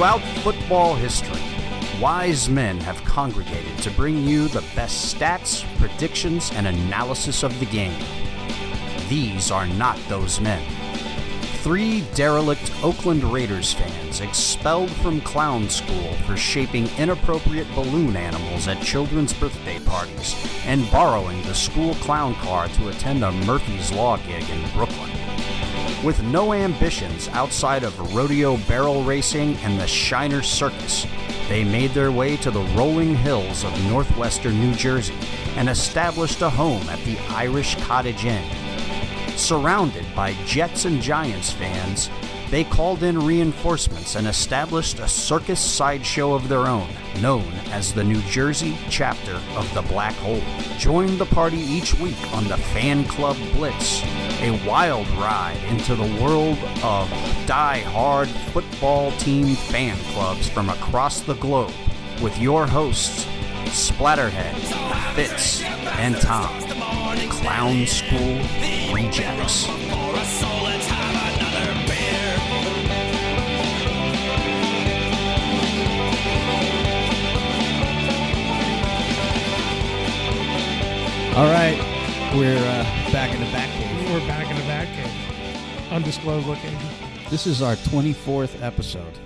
Throughout football history, wise men have congregated to bring you the best stats, predictions, and analysis of the game. These are not those men. 3 derelict Oakland Raiders fans expelled from clown school for shaping inappropriate balloon animals at children's birthday parties and borrowing the school clown car to attend a Murphy's Law gig in Brooklyn. With no ambitions outside of rodeo barrel racing and the Shiner Circus, they made their way to the rolling hills of northwestern New Jersey and established a home at the Irish Cottage Inn. Surrounded by Jets and Giants fans, they called in reinforcements and established a circus sideshow of their own, known as the New Jersey chapter of the Black Hole. Join the party each week on the Fan Club Blitz, a wild ride into the world of die-hard football team fan clubs from across the globe with your hosts, Splatterhead, Fitz, and Tom, Clown School Rejects. All right, we're back in the back cave. We're back in the back cave. Undisclosed location. This is our 24th episode.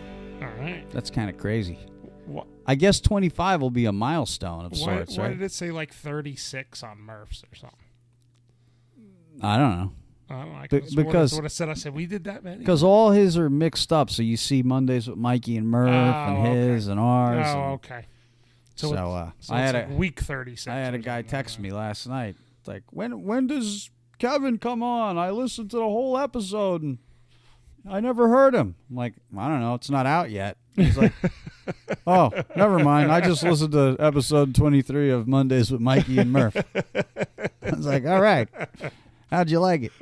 All right. That's kind of crazy. What? I guess 25 will be a milestone of sorts, Why right? did it say like 36 on Murphs or something? I don't know. I don't know. Because that's what I said. I said, we did that, man. Because all his are mixed up. So you see Mondays with Mikey and Murph and his and ours. Oh, and okay. So I had like week 36. I had a guy text me last night. It's like, when does Kevin come on? I listened to the whole episode and I never heard him. I'm like, I don't know. It's not out yet. He's like, oh, never mind. I just listened to episode 23 of Mondays with Mikey and Murph. I was like, all right. How'd you like it?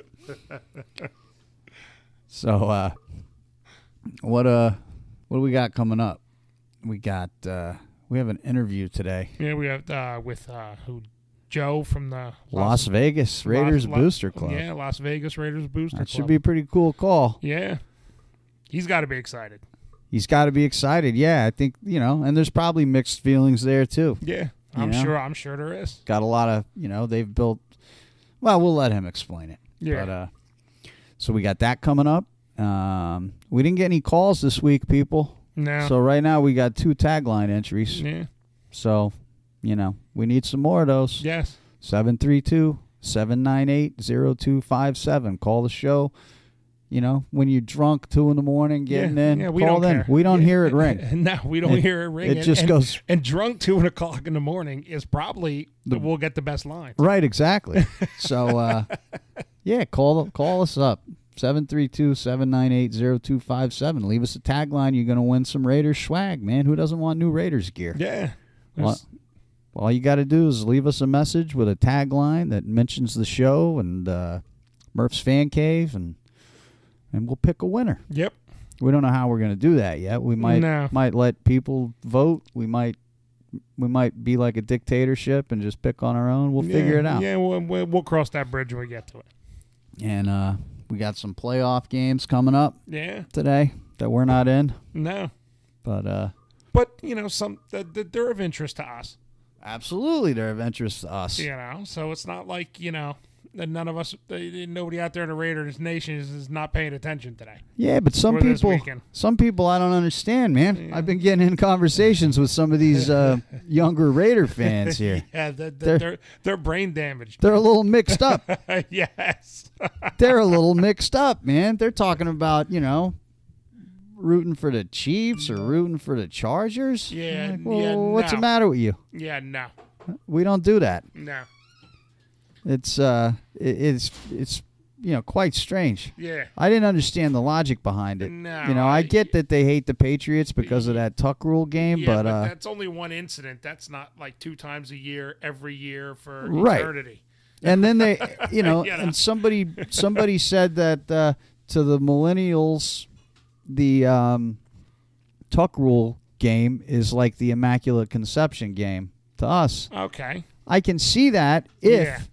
So, what do we got coming up? We got we have an interview today. Yeah, we have with who? Joe from the Las Vegas Raiders Booster Club. Yeah, Las Vegas Raiders Booster Club. That should be a pretty cool call. Yeah, he's got to be excited. He's got to be excited. Yeah, I think and there's probably mixed feelings there too. Yeah, I'm sure there is. Got a lot of they've built. Well, we'll let him explain it. Yeah. But so we got that coming up. We didn't get any calls this week, people. No. So right now we got 2 tagline entries. Yeah. So, we need some more of those. Yes. 732-798-0257. Call the show. When you're drunk 2 in, getting in, yeah, we call don't in. care. We don't hear it ring. No, we don't hear it ring. It just goes. And drunk 2 o'clock in the morning is probably we'll get the best line. Right, exactly. So, yeah, call us up. 732-798-0257. Leave us a tagline. You're going to win some Raiders swag, man. Who doesn't want new Raiders gear? Yeah. Well, all you got to do is leave us a message with a tagline that mentions the show and Murph's Fan Cave, and we'll pick a winner. Yep. We don't know how we're going to do that yet. We might let people vote. We might be like a dictatorship and just pick on our own. We'll figure it out. Yeah, we'll cross that bridge when we get to it. And we got some playoff games coming up. Yeah. Today that we're not in. No. But some they're of interest to us. Absolutely, they're of interest to us. So it's not like that none of us, nobody out there in the Raiders Nation is not paying attention today. Yeah, but some people I don't understand, man. Yeah. I've been getting in conversations with some of these younger Raider fans here. Yeah, they're brain damaged. They're a little mixed up. Yes. They're a little mixed up, man. They're talking about, rooting for the Chiefs or rooting for the Chargers. Yeah. What's the matter with you? Yeah, no. We don't do that. No. It's quite strange. Yeah. I didn't understand the logic behind it. No. I get that they hate the Patriots because of that Tuck rule game, but that's only one incident. That's not like 2 times a year, every year for eternity. And then they, and somebody said that to the millennials, the Tuck rule game is like the Immaculate Conception game. To us. Okay. I can see that if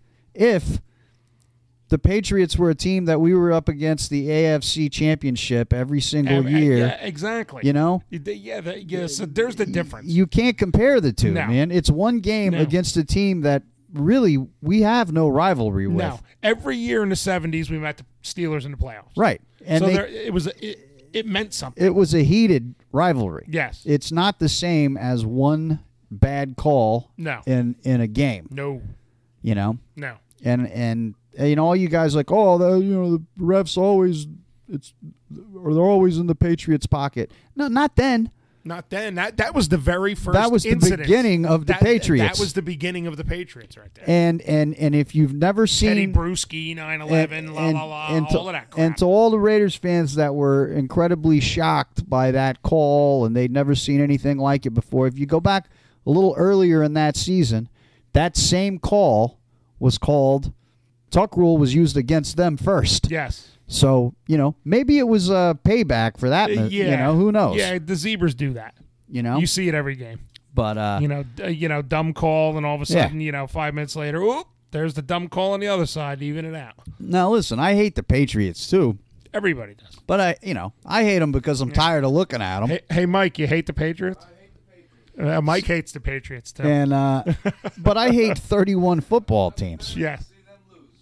the Patriots were a team that we were up against the AFC Championship every single year. Yeah, exactly. You know? So there's the difference. You can't compare the two, No. man. It's one game against a team that really we have no rivalry with. No. Every year in the 70s, we met the Steelers in the playoffs. Right. And so it meant something. it was a heated rivalry. Yes. It's not the same as one bad call No. in a game. No. You know? No. And you know, all you guys like, oh, the refs always they're always in the Patriots' pocket. No, not then. Not then. That was the very first That was incident. the beginning of the Patriots. That was the beginning of the Patriots right there. And if you've never seen Teddy Bruschi, 9/11, all of that crap. And to all the Raiders fans that were incredibly shocked by that call and they'd never seen anything like it before, if you go back a little earlier in that season, that same call was called, Tuck rule was used against them first. Yes. So, maybe it was a payback for that. Yeah. Who knows? Yeah, the Zebras do that. You see it every game. But dumb call, and all of a sudden, 5 minutes later, oop, there's the dumb call on the other side to even it out. Now listen, I hate the Patriots too. Everybody does. But I hate them because I'm tired of looking at them. Hey, Mike, you hate the Patriots? I hate the Patriots. Mike hates the Patriots too. And but I hate 31 football teams. Yes.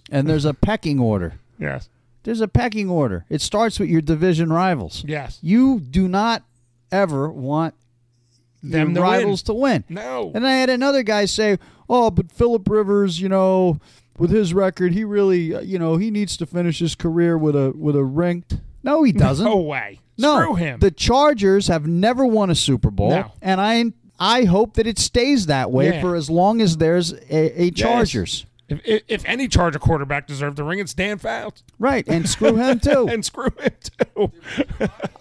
And there's a pecking order. Yes. There's a pecking order. It starts with your division rivals. Yes. You do not ever want them your rivals to win. No. And I had another guy say, "Oh, but Phillip Rivers, with his record, he really, he needs to finish his career with a ring." No, he doesn't. No way. No. Screw him. The Chargers have never won a Super Bowl, No. and I hope that it stays that way for as long as there's a Chargers. If any Charger quarterback deserved the ring, it's Dan Fouts. Right, and screw him too. And screw him too.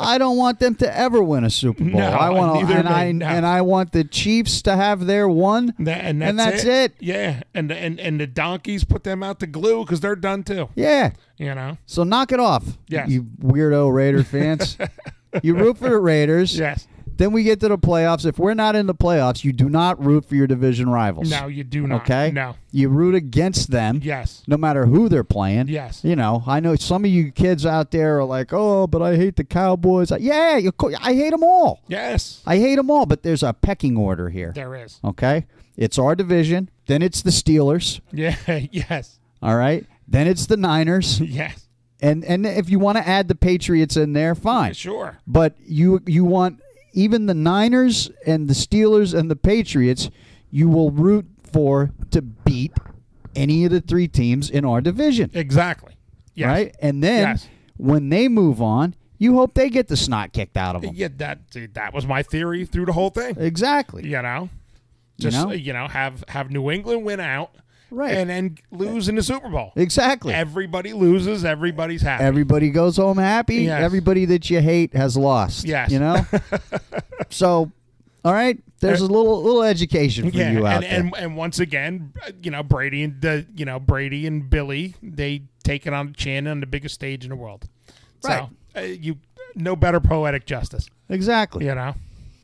I don't want them to ever win a Super Bowl. No, I want neither I want the Chiefs to have their one, and that's it. Yeah, and the Donkeys put them out to glue because they're done too. Yeah. So knock it off, Yes. you weirdo Raider fans. You root for the Raiders. Yes. Then we get to the playoffs. If we're not in the playoffs, you do not root for your division rivals. No, you do not. Okay? No. You root against them. Yes. No matter who they're playing. Yes. I know some of you kids out there are like, oh, but I hate the Cowboys. Yeah, I hate them all. Yes. I hate them all, but there's a pecking order here. There is. Okay? It's our division. Then it's the Steelers. Yeah. Yes. All right? Then it's the Niners. Yes. And if you want to add the Patriots in there, fine. Sure. But you want even the Niners and the Steelers and the Patriots, you will root for to beat any of the three teams in our division. Exactly. Yes. Right? And then when they move on, you hope they get the snot kicked out of them. Yeah, that was my theory through the whole thing. Exactly. Just have New England win out. Right. And then lose in the Super Bowl. Exactly. Everybody loses. Everybody's happy. Everybody goes home happy. Yes. Everybody that you hate has lost. Yes. So, all right, there's a little education for you out there. And once again, Brady and Billy, they take it on the chin on the biggest stage in the world. Right. So no better poetic justice. Exactly.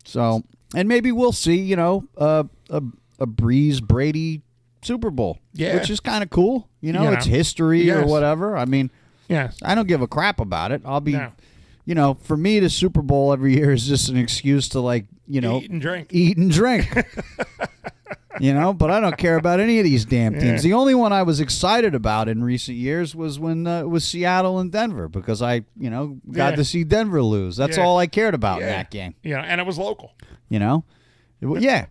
So, and maybe we'll see, a Breeze Brady Super Bowl, which is kind of cool. It's history or whatever. I mean, I don't give a crap about it. I'll be, for me, the Super Bowl every year is just an excuse to eat and drink. But I don't care about any of these damn teams. The only one I was excited about in recent years was when it was Seattle and Denver because I, got to see Denver lose. That's all I cared about in that game. And it was local. Yeah.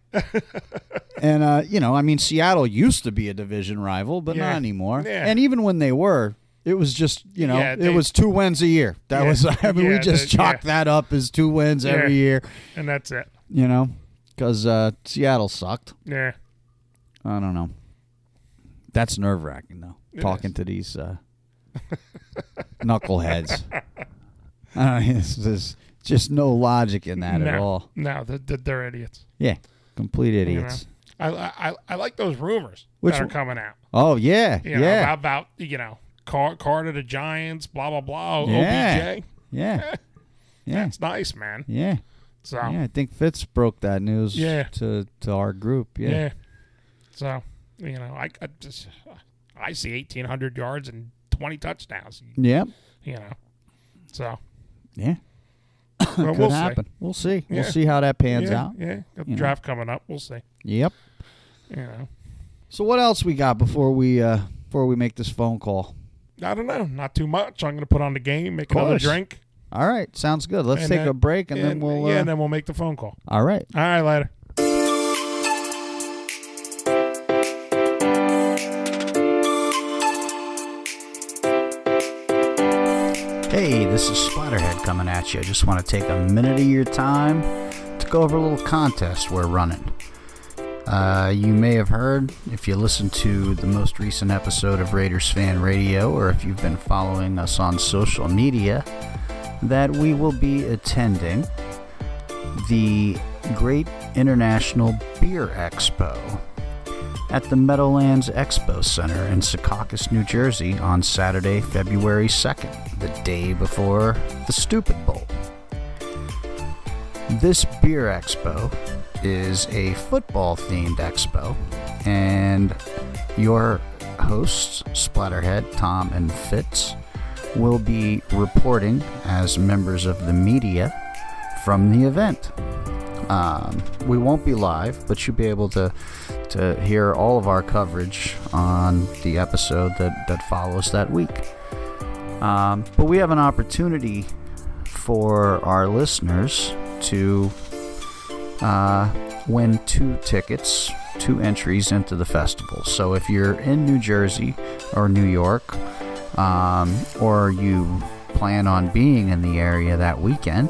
And, Seattle used to be a division rival, but not anymore. Yeah. And even when they were, it was just, it was 2 wins a year. That was, we just chalked that up as 2 wins every year. And that's it. Because Seattle sucked. Yeah. I don't know. That's nerve-wracking, though, talking to these knuckleheads. There's just no logic in that at all. No, they're idiots. Yeah, complete idiots. I like those rumors that are coming out. Oh, yeah. About Carr to the Giants, blah, blah, blah, OBJ. Yeah. That's nice, man. Yeah. So I think Fitz broke that news to our group. Yeah. So, I see 1,800 yards and 20 touchdowns. Yeah. You know. So. Yeah. Well, Could happen. We'll see. Yeah. We'll see how that pans out. Yeah. Got the draft coming up. We'll see. Yep. You know. So what else we got before we make this phone call? I don't know. Not too much. I'm going to put on the game, make another drink. All right. Sounds good. Let's take a break, and then we'll... and then we'll make the phone call. All right. All right, later. Hey, this is Splatterhead coming at you. I just want to take a minute of your time to go over a little contest we're running. You may have heard, if you listened to the most recent episode of Raiders Fan Radio, or if you've been following us on social media, that we will be attending the Great International Beer Expo at the Meadowlands Expo Center in Secaucus, New Jersey on Saturday, February 2nd, the day before the Stupid Bowl. This beer expo is a football-themed expo, and your hosts, Splatterhead, Tom, and Fitz, will be reporting as members of the media from the event. We won't be live, but you'll be able to hear all of our coverage on the episode that follows that week. But we have an opportunity for our listeners to win 2 tickets, 2 entries into the festival. So if you're in New Jersey or New York, or you plan on being in the area that weekend,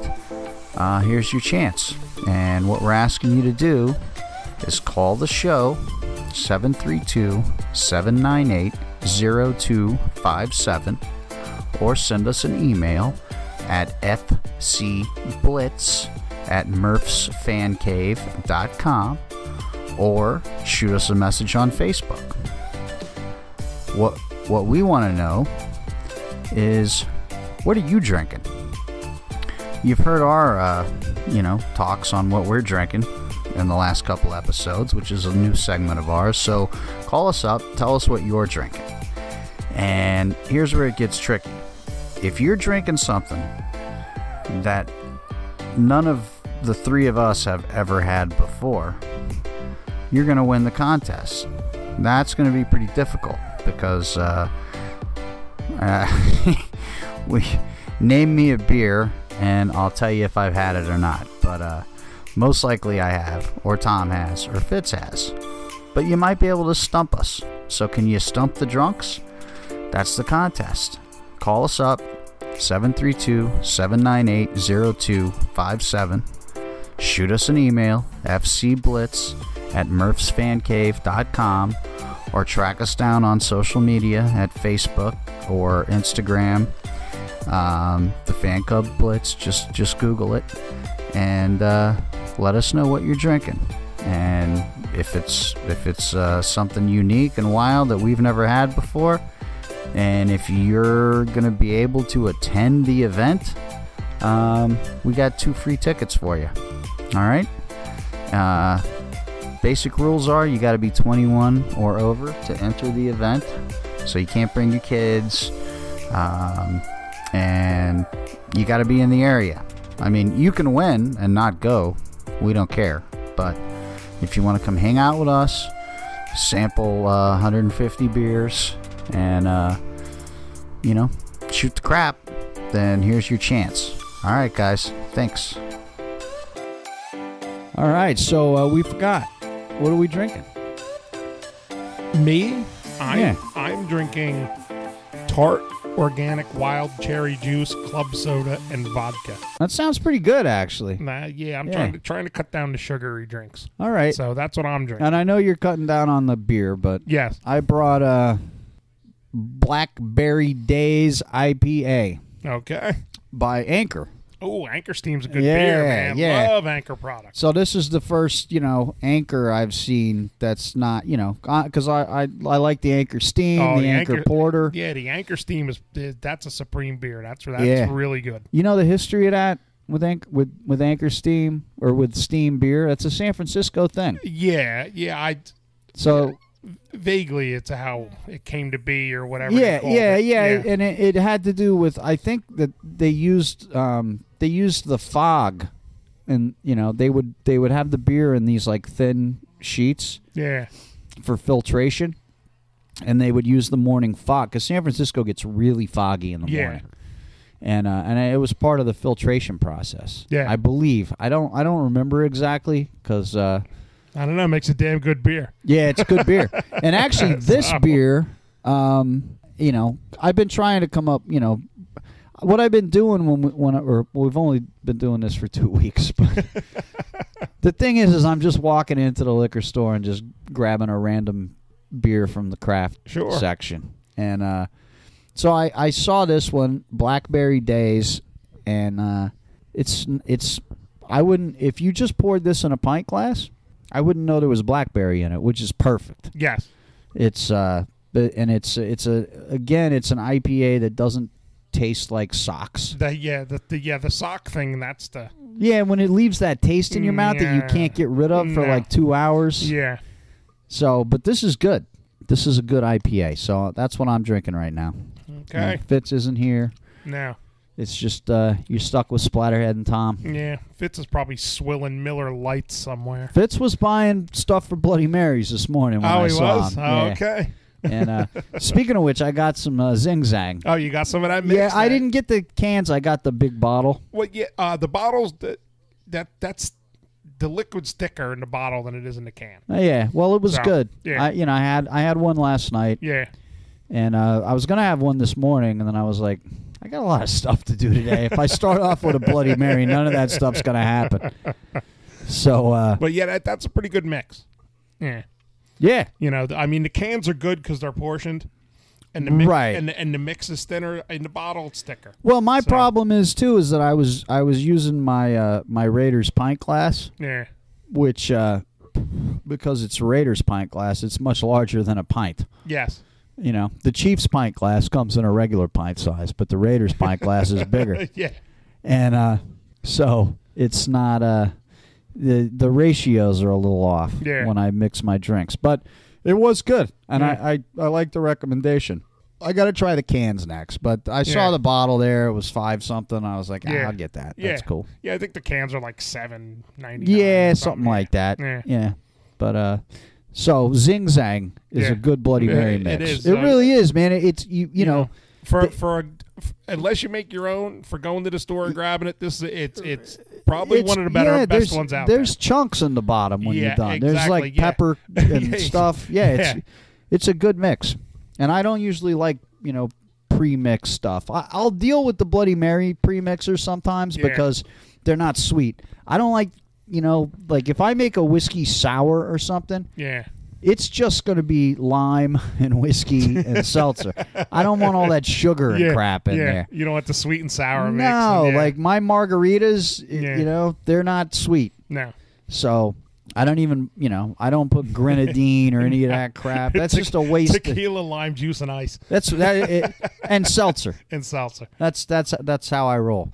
here's your chance. And what we're asking you to do is call the show 732-798-0257 or send us an email at fcblitz@murphsfancave.com or shoot us a message on Facebook. What we want to know is, what are you drinking? You've heard our talks on what we're drinking in the last couple episodes, which is a new segment of ours. So call us up, tell us what you're drinking. And here's where it gets tricky. If you're drinking something that none of the 3 of us have ever had before, you're going to win the contest. That's going to be pretty difficult because name me a beer and I'll tell you if I've had it or not. But most likely I have, or Tom has, or Fitz has. But you might be able to stump us. So can you stump the drunks? That's the contest. Call us up, 732-798-0257. Shoot us an email, fcblitz@murphsfancave.com, or track us down on social media at Facebook or Instagram. The Fan Club Blitz, just Google it, and let us know what you're drinking. And if it's something unique and wild that we've never had before, and if you're going to be able to attend the event, we got 2 free tickets for you. All right? Basic rules are you got to be 21 or over to enter the event, so you can't bring your kids, and you got to be in the area. I mean, you can win and not go. We don't care. But if you want to come hang out with us, sample 150 beers, and shoot the crap, then here's your chance. All right, guys. Thanks. All right, so we forgot. What are we drinking? Me? I'm drinking tart organic wild cherry juice, club soda, and vodka. That sounds pretty good, actually. I'm trying to cut down the sugary drinks. All right. So that's what I'm drinking. And I know you're cutting down on the beer, but yes, I brought a Blackberry Days IPA. Okay. By Anchor. Oh, Anchor Steam's a good beer, man. Yeah. Love Anchor products. So this is the first, Anchor I've seen that's not, because I like the Anchor Steam, the Anchor Porter. Yeah, the Anchor Steam that's a supreme beer. That's really good. You know the history of that with Anchor Steam or with Steam beer? That's a San Francisco thing. Yeah. vaguely it's how it came to be or whatever. Yeah. And it had to do with, I think that they used the fog, and they would have the beer in these like thin sheets. Yeah. For filtration, and they would use the morning fog because San Francisco gets really foggy in the morning. And it was part of the filtration process. Yeah, I believe. I don't remember exactly because I don't know. It makes a damn good beer. Yeah, it's good beer. And actually, this beer, I've been trying to come up. What I've been doing we've only been doing this for 2 weeks, but the thing is I'm just walking into the liquor store and just grabbing a random beer from the craft section, and so I saw this one, Blackberry Days, and it's I wouldn't, if you just poured this in a pint glass, I wouldn't know there was blackberry in it, which is perfect. Yes, it's and it's an IPA that doesn't taste like socks. The sock thing. That's the when it leaves that taste in your mouth that you can't get rid of for like 2 hours. Yeah. So, but this is good. This is a good IPA. So that's what I'm drinking right now. Okay. Fitz isn't here. No. It's just you're stuck with Splatterhead and Tom. Yeah. Fitz is probably swilling Miller Lights somewhere. Fitz was buying stuff for Bloody Marys this morning when I saw him. Oh, okay. And speaking of which, I got some Zing Zang. Oh, you got some of that mix? Yeah, I didn't get the cans. I got the big bottle. Well, yeah, the bottles, that's the liquid's thicker in the bottle than it is in the can. Yeah, well, it was good. Yeah. I had one last night. Yeah. And I was going to have one this morning, and then I was like, I got a lot of stuff to do today. If I start off with a Bloody Mary, none of that stuff's going to happen. So, but yeah, that's a pretty good mix. Yeah. Yeah. The cans are good because they're portioned. And the mix, and the mix is thinner. In the bottle, it's thicker. Well, my problem is that I was using my my Raiders pint glass. Yeah. Which because it's Raiders pint glass, it's much larger than a pint. Yes. The Chiefs pint glass comes in a regular pint size, but the Raiders pint glass is bigger. Yeah. And so it's not the ratios are a little off when I mix my drinks, but it was good, and I like the recommendation. I got to try the cans next, but I saw the bottle there. It was $5 something. I was like, I'll get that. That's cool. Yeah, I think the cans are like $7.99. Yeah, something like that. Yeah. But so Zing Zang is a good Bloody Mary mix. It is. It really is, man. It's you know for unless you make your own, for going to the store and grabbing it, it's probably one of the best ones out there. There's chunks in the bottom when you're done. There's like pepper and stuff. Yeah, it's a good mix. And I don't usually like, pre-mixed stuff. I'll deal with the Bloody Mary pre-mixers sometimes because they're not sweet. I don't like, like if I make a whiskey sour or something, it's just going to be lime and whiskey and seltzer. I don't want all that sugar and crap in there. You don't want the sweet and sour mix. No, like my margaritas, they're not sweet. No. So I don't even, I don't put grenadine or any of that crap. That's just a waste. Tequila, lime juice, and ice. And seltzer. And seltzer. That's how I roll.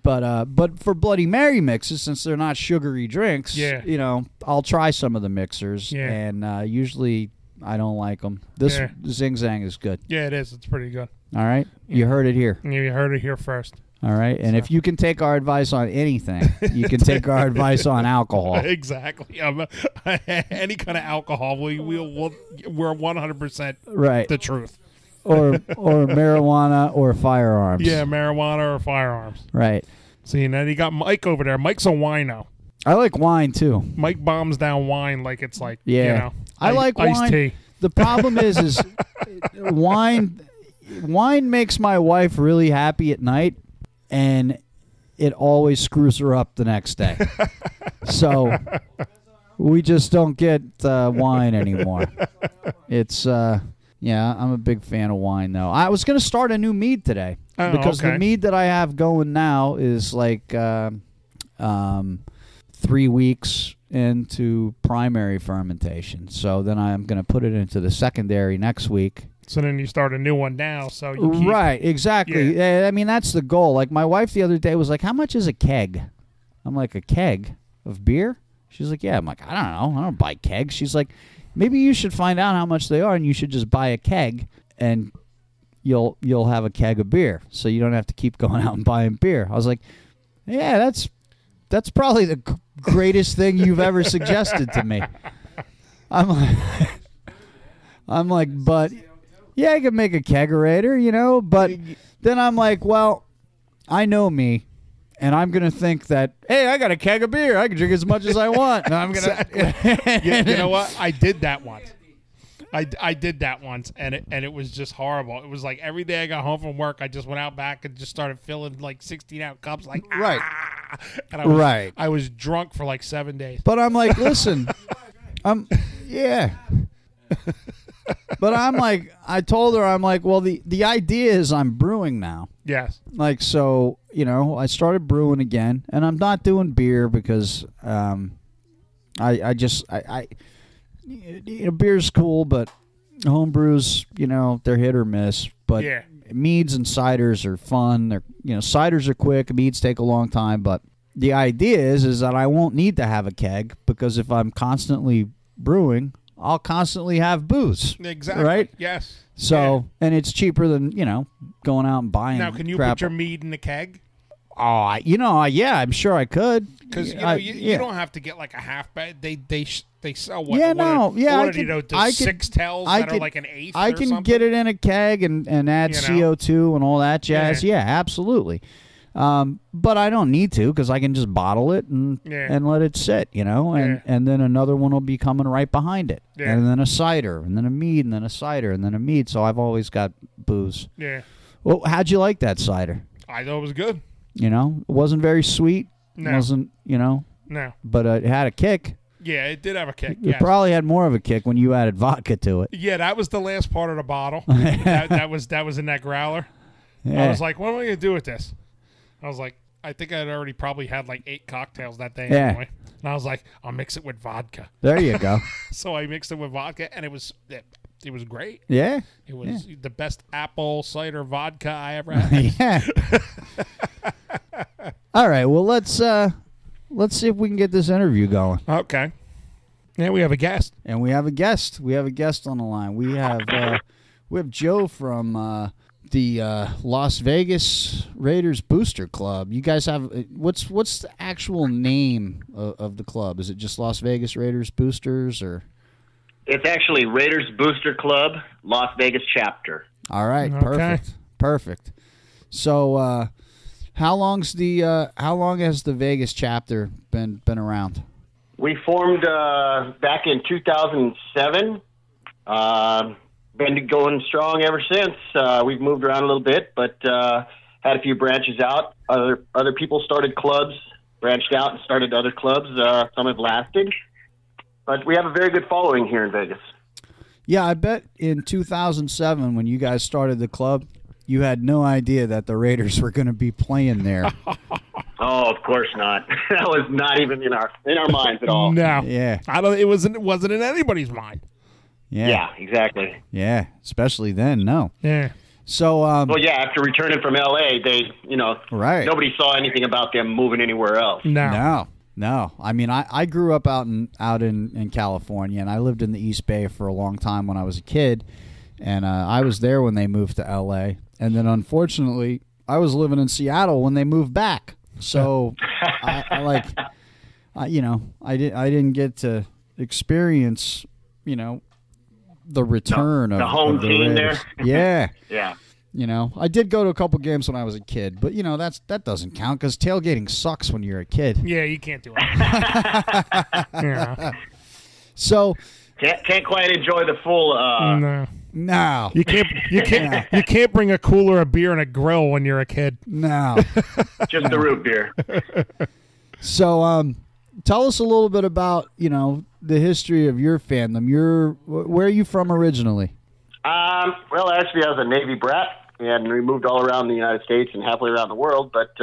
But for Bloody Mary mixes, since they're not sugary drinks, I'll try some of the mixers, and usually I don't like them. This Zing Zang is good. Yeah, it is. It's pretty good. All right, you heard it here. You heard it here first. All right, and if you can take our advice on anything, you can take our advice on alcohol. Exactly. Any kind of alcohol, we're 100% the truth. or marijuana or firearms. Yeah, marijuana or firearms. Right. See, and then you got Mike over there. Mike's a wino. I like wine too. Mike bombs down wine like it's like I like wine. Iced tea. The problem is wine makes my wife really happy at night, and it always screws her up the next day. So we just don't get wine anymore. It's I'm a big fan of wine though. I was going to start a new mead today because the mead that I have going now is like 3 weeks into primary fermentation. So then I'm going to put it into the secondary next week. So then you start a new one now. So you keep, right, exactly. Yeah. I mean, that's the goal. Like my wife the other day was like, "How much is a keg?" I'm like, "A keg of beer?" She's like, yeah. I'm like, I don't know. I don't buy kegs. She's like, maybe you should find out how much they are, and you should just buy a keg, and you'll have a keg of beer, so you don't have to keep going out and buying beer. I was like, yeah, that's probably the greatest thing you've ever suggested to me. I'm like, but yeah, I could make a kegerator, you know. But then I'm like, well, I know me. And I'm going to think that, hey, I got a keg of beer. I can drink as much as I want. And I'm gonna you know what? I did that once. I did that once, and it was just horrible. It was like every day I got home from work, I just went out back and just started filling like 16-ounce cups, like, right. And I was drunk for like 7 days. But I'm like, listen, yeah. But I'm like, I told her, I'm like, well, the idea is I'm brewing now. Yes. Like, so, you know, I started brewing again, and I'm not doing beer because I you know, beer's cool, but home brews, you know, they're hit or miss. But yeah. Meads and ciders are fun. They're, you know, ciders are quick. Meads take a long time. But the idea is that I won't need to have a keg, because if I'm constantly brewing, I'll constantly have booze. Exactly. Right? Yes. So, and it's cheaper than, you know, going out and buying. Now, can you crap. put your mead in the keg? Oh, yeah, I'm sure I could. Because you don't have to get like a half bag. They sell what? Yeah, six tails that are like an eighth. I or can something? get it in a keg and add CO2 and all that jazz. Yeah, absolutely. But I don't need to, because I can just bottle it and let it sit, you know, and then another one will be coming right behind it, and then a cider, and then a mead, and then a cider, and then a mead. So I've always got booze. Yeah. Well, how'd you like that cider? I thought it was good. You know, it wasn't very sweet. No. It wasn't, you know. No. But it had a kick. Yeah, it did have a kick. It probably had more of a kick when you added vodka to it. Yeah, that was the last part of the bottle. that was in that growler. Yeah. I was like, what am I going to do with this? I was like, I think I'd already probably had like 8 cocktails that day anyway. And I was like, I'll mix it with vodka. There you go. So I mixed it with vodka, and it was great. Yeah. It was the best apple cider vodka I ever had. Yeah. All right. Well, let's see if we can get this interview going. Okay. Yeah, we have a guest. And we have a guest. We have a guest on the line. We have Joe from the Las Vegas Raiders Booster Club. You guys have what's the actual name of the club? Is it just Las Vegas Raiders Boosters, or? It's actually Raiders Booster Club, Las Vegas chapter. All right, okay. Perfect. So, how long has the Vegas chapter been around? We formed back in 2007. Been going strong ever since. We've moved around a little bit, but had a few branches out. Other people started clubs, branched out and started other clubs. Some have lasted. But we have a very good following here in Vegas. Yeah, I bet in 2007 when you guys started the club, you had no idea that the Raiders were going to be playing there. Oh, of course not. That was not even in our minds at all. No. Yeah. It wasn't in anybody's mind. Yeah, exactly. Yeah, especially then, no. Yeah. So, well, yeah, after returning from L.A., they, right. Nobody saw anything about them moving anywhere else. No. I mean, I grew up out in California, and I lived in the East Bay for a long time when I was a kid, and I was there when they moved to L.A., and then unfortunately, I was living in Seattle when they moved back. So, I didn't get to experience, the return of the home team Raiders. there. Yeah. Yeah. I did go to a couple games when I was a kid, but that doesn't count because tailgating sucks when you're a kid. Yeah, you can't do it. Yeah. So can't quite enjoy the full. No. You can't bring a cooler of beer and a grill when you're a kid. No. Just the root beer. So tell us a little bit about the history of your fandom. Where are you from originally? Well, actually, I was a Navy brat, and we moved all around the United States and halfway around the world, but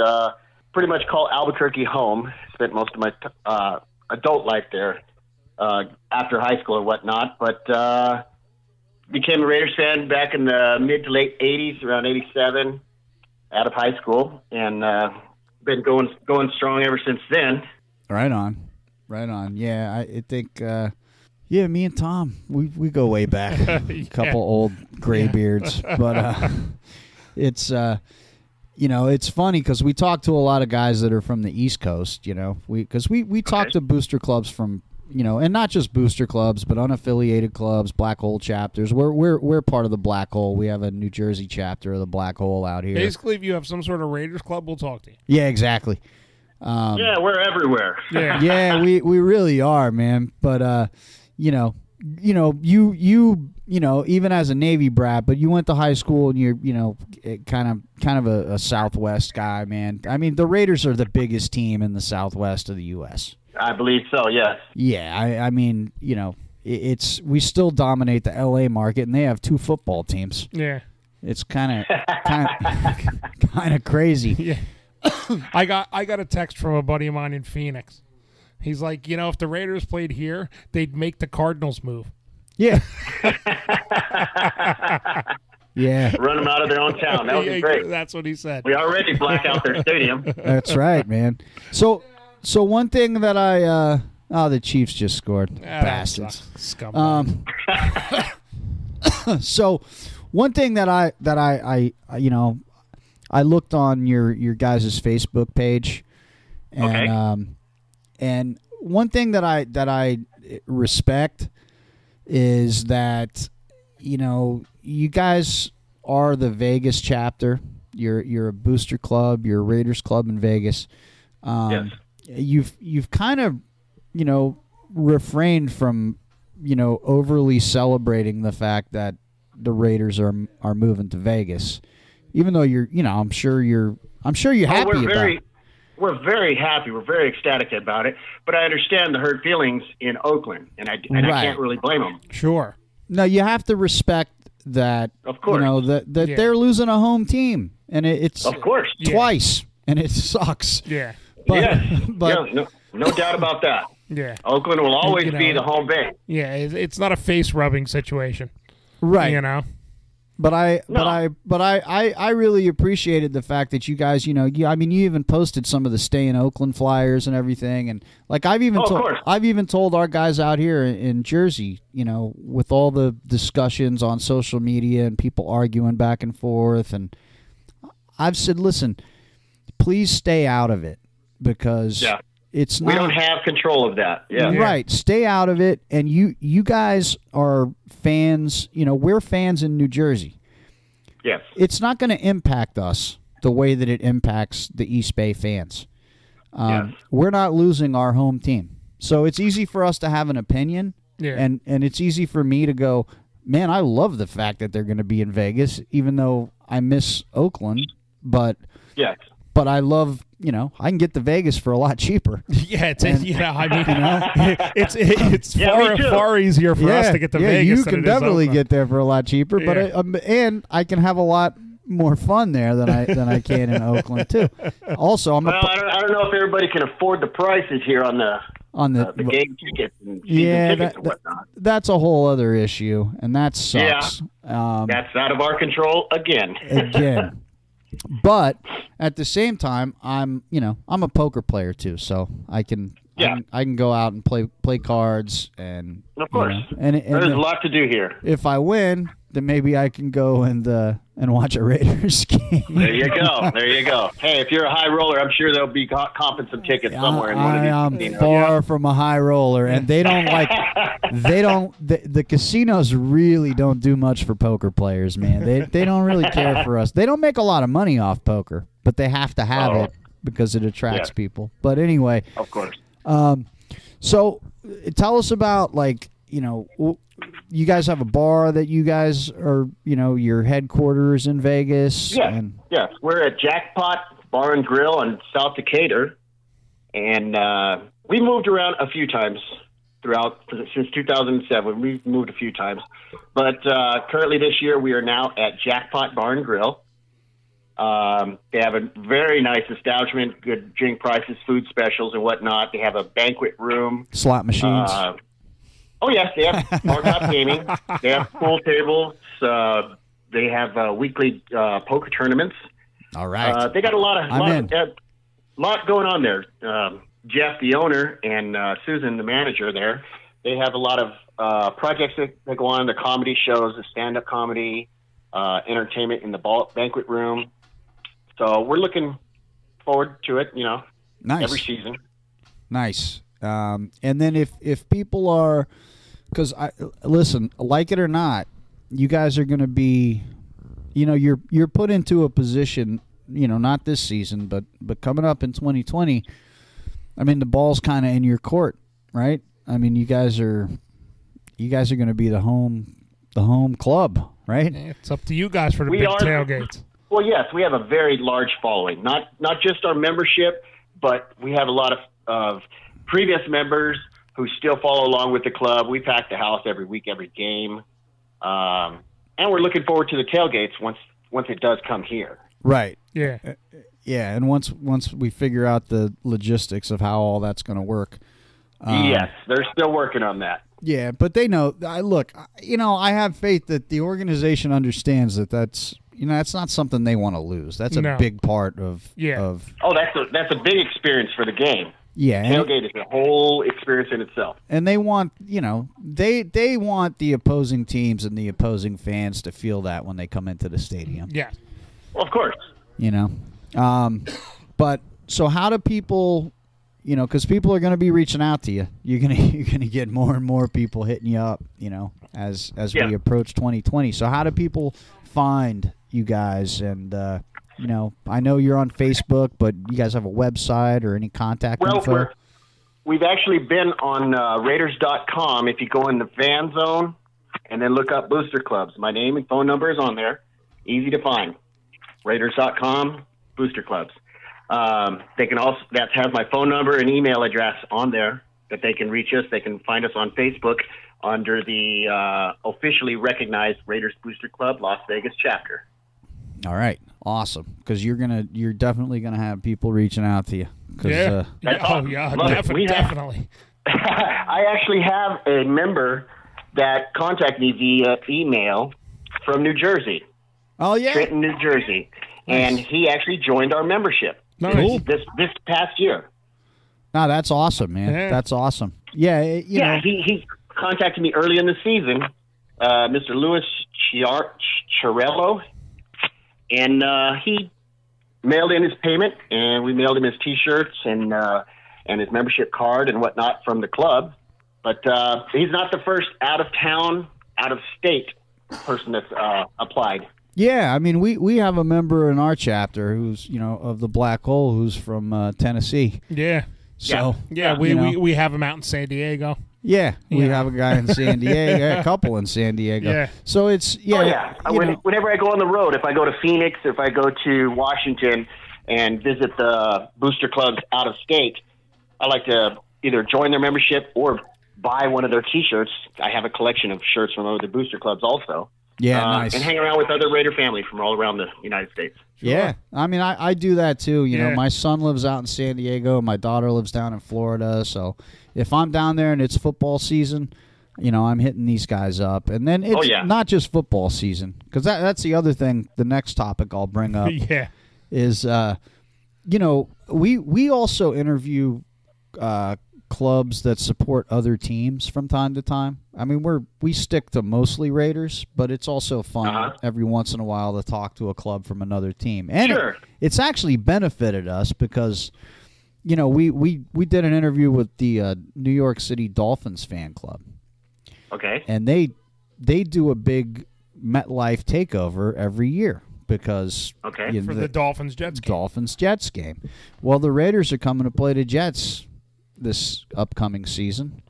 pretty much call Albuquerque home. Spent most of my adult life there after high school and whatnot, but became a Raiders fan back in the mid to late 80s, around 87, out of high school, and been going strong ever since then. Right on. Right on. Yeah, I think. Yeah, me and Tom, we go way back. A couple old gray beards, but it's it's funny because we talk to a lot of guys that are from the East Coast. We talk to booster clubs from and not just booster clubs, but unaffiliated clubs, Black Hole chapters. We're part of the Black Hole. We have a New Jersey chapter of the Black Hole out here. Basically, if you have some sort of Raiders club, we'll talk to you. Yeah, exactly. Yeah, we're everywhere. Yeah, yeah, we really are, man. But you even as a Navy brat, but you went to high school and you're kind of a Southwest guy, man. I mean, the Raiders are the biggest team in the Southwest of the U.S. I believe so. Yes. Yeah, I mean, we still dominate the L.A. market, and they have 2 football teams. Yeah, it's kind of crazy. Yeah. I got a text from a buddy of mine in Phoenix. He's like, if the Raiders played here, they'd make the Cardinals move. Yeah. Yeah. Run them out of their own town. That would be great. That's what he said. We already black out their stadium. That's right, man. So one thing that the Chiefs just scored. Bastards. Scumbag. So one thing that I looked on your guys' Facebook page, and Okay. And one thing that I respect is that you guys are the Vegas chapter. You're a booster club. You're a Raiders club in Vegas. Yes. You've kind of refrained from overly celebrating the fact that the Raiders are moving to Vegas, even though I'm sure you're happy about it. We're very happy. We're very ecstatic about it. But I understand the hurt feelings in Oakland, and I can't really blame them. Sure. No, you have to respect that. Of course. That they're losing a home team, and it's Of course. twice, and it sucks. Yeah. But, No doubt about that. Yeah. Oakland will always be the home base. Yeah, it's not a face rubbing situation. Right. But I really appreciated the fact that you guys, you even posted some of the Stay in Oakland flyers and everything, and like I've even told our guys out here in Jersey, with all the discussions on social media and people arguing back and forth, and I've said, listen, please stay out of it because it's not. We don't have control of that. Yeah. Right. Stay out of it. And you guys are fans. We're fans in New Jersey. Yes. It's not going to impact us the way that it impacts the East Bay fans. Yes. We're not losing our home team. So it's easy for us to have an opinion. Yeah. And it's easy for me to go, man, I love the fact that they're going to be in Vegas, even though I miss Oakland. But Yes. But I love, I can get to Vegas for a lot cheaper. Yeah, it's far easier for us to get to Vegas. You can definitely get there for a lot cheaper, but and I can have a lot more fun there than I can in Oakland too. Also, I don't know if everybody can afford the prices here on the game tickets and season tickets and whatnot. That's a whole other issue, and that sucks. Yeah, that's out of our control again. But at the same time, I'm a poker player too, so I can go out and play cards, and of course, and there's a lot to do here. If I win, then maybe I can go and watch a Raiders game. There you go. Hey, if you're a high roller, I'm sure there'll be comping some tickets somewhere in one of these casinos. I'm far from a high roller, and the casinos really don't do much for poker players, man. They don't really care for us. They don't make a lot of money off poker, but they have to have it because it attracts people. But anyway, of course. So tell us about you guys have a bar that you guys are, your headquarters in Vegas. Yes. We're at Jackpot Bar and Grill on South Decatur, and we moved around a few times since 2007. We've moved a few times, but currently this year we are now at Jackpot Bar and Grill. They have a very nice establishment, good drink prices, food specials, and whatnot. They have a banquet room, slot machines. Oh, yes, they have bar-top gaming. They have pool tables. They have weekly poker tournaments. All right. They got a lot going on there. Jeff, the owner, and Susan, the manager there, they have a lot of projects that go on, the comedy shows, the stand-up comedy, entertainment in the banquet room. So we're looking forward to it, Nice. every season. Nice. And then if people are, because listen, like it or not, you guys are going to be, you're put into a position, not this season, but coming up in 2020. I mean, the ball's kind of in your court, right? I mean, you guys are going to be the home club, right? It's up to you guys for the big tailgates. Well, yes, we have a very large following. Not just our membership, but we have a lot of previous members who still follow along with the club. We pack the house every week, every game, and we're looking forward to the tailgates once it does come here. Right. Yeah. Yeah, and once we figure out the logistics of how all that's going to work. Yes, they're still working on that. Yeah, but they know. I have faith that the organization understands that's not something they want to lose. That's a big part of. Yeah. Oh, that's a big experience for the game. Yeah, tailgate is a whole experience in itself. And they want, they want the opposing teams and the opposing fans to feel that when they come into the stadium. Yeah. Well, of course. But so how do people, because people are going to be reaching out to you. You're gonna get more and more people hitting you up, as we approach 2020. So how do people find you guys? And I know you're on Facebook, but you guys have a website or any contact info? We've actually been on Raiders.com. If you go in the fan zone and then look up Booster Clubs, my name and phone number is on there. Easy to find. Raiders.com, Booster Clubs. They can also, that has my phone number and email address on there that they can reach us. They can find us on Facebook under the officially recognized Raiders Booster Club Las Vegas chapter. All right, awesome. Because you're definitely gonna have people reaching out to you. Yeah. Definitely. I actually have a member that contacted me via email from New Jersey. Oh yeah, Trenton, New Jersey, and he actually joined our membership. Nice. This past year. No, that's awesome, man. Yeah. That's awesome. Yeah, he contacted me early in the season, Mr. Louis Chiarello, and he mailed in his payment, and we mailed him his T-shirts and his membership card and whatnot from the club. But he's not the first out-of-town, out-of-state person that's applied. Yeah, I mean, we have a member in our chapter who's, of the Black Hole, who's from Tennessee. Yeah. So we have him out in San Diego. Yeah, we have a guy in San Diego, a couple in San Diego. Yeah. So it's Whenever I go on the road, if I go to Phoenix, if I go to Washington and visit the booster clubs out of state, I like to either join their membership or buy one of their T-shirts. I have a collection of shirts from other booster clubs also. Yeah, nice. And hang around with other Raider family from all around the United States. Sure. Yeah, I mean, I do that too. My son lives out in San Diego, my daughter lives down in Florida. So if I'm down there and it's football season, I'm hitting these guys up. And then it's not just football season, because that's the other thing. The next topic I'll bring up is, we also interview clubs that support other teams from time to time. I mean, we stick to mostly Raiders, but it's also fun every once in a while to talk to a club from another team. And it's actually benefited us because, we did an interview with the New York City Dolphins fan club. Okay. And they do a big MetLife takeover every year because for the Dolphins-Jets game. Dolphins-Jets game. Well, the Raiders are coming to play the Jets this upcoming season,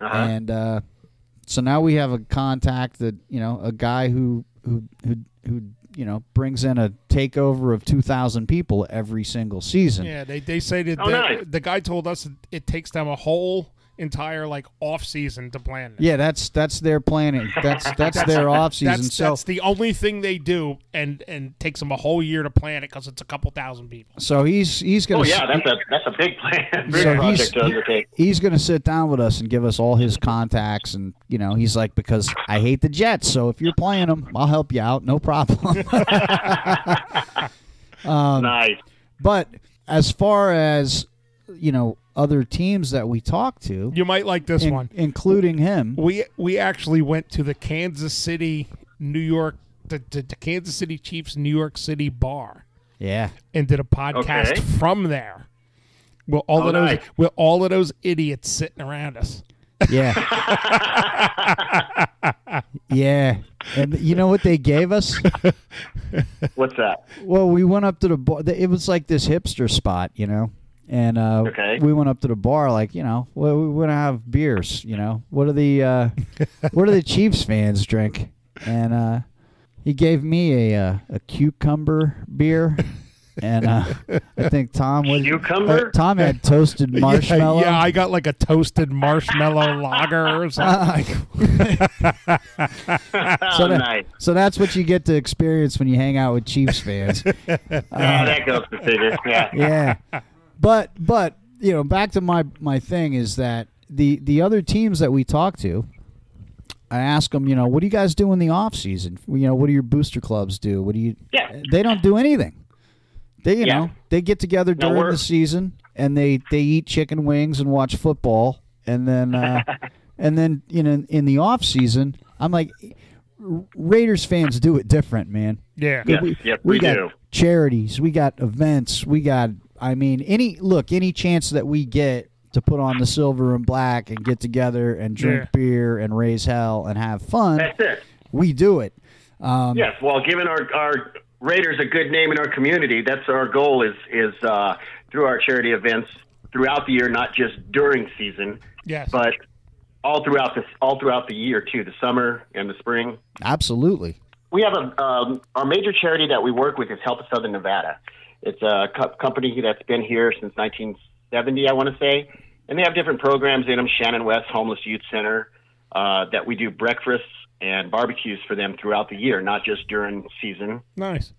and so now we have a contact that a guy who brings in a takeover of 2,000 people every single season. Yeah, they say that the guy told us it takes them a whole entire off season to plan this. Yeah, that's their planning. That's their off season. That's the only thing they do, and takes them a whole year to plan it because it's a couple thousand people. So he's going. Oh yeah, that's a big plan. Big project to undertake. He's going to sit down with us and give us all his contacts, and he's like, because I hate the Jets, so if you're playing them, I'll help you out, no problem. Nice. But as far as other teams that we talked to, You might like this one. including him. We actually went to the Kansas City, New York, the Kansas City Chiefs New York City bar. Yeah. And did a podcast Okay. from there. With all of those idiots sitting around us. Yeah. Yeah. And you know what they gave us? What's that? Well, we went up to the bar. It was like this hipster spot, And Okay. we went up to the bar, like, well, we want to have beers, What do the Chiefs fans drink? And he gave me a cucumber beer. And I think Tom was Cucumber? Tom had toasted marshmallow. Yeah, I got like a toasted marshmallow lager or something. Nice. So that's what you get to experience when you hang out with Chiefs fans. That goes to figure. Yeah. Yeah, but back to my thing is that the other teams that we talk to, I ask them, what do you guys do in the off season? What do your booster clubs do? What do you? Yeah. They don't do anything. They Yeah. they get together during the season and they eat chicken wings and watch football, and then in the off season, I'm like, Raiders fans do it different, man. Yeah. Yes, we got do. charities, we got events, we got any chance that we get to put on the silver and black and get together and drink beer and raise hell and have fun. That's it. We do it. Yes. Well, giving our Raiders a good name in our community, that's our goal is through our charity events throughout the year, not just during season, Yes. but all throughout the year too, the summer and the spring. Absolutely. We have our major charity that we work with is Help of Southern Nevada. It's a company that's been here since 1970, I want to say, and they have different programs in them. Shannon West Homeless Youth Center, that we do breakfasts and barbecues for them throughout the year, not just during season. Nice.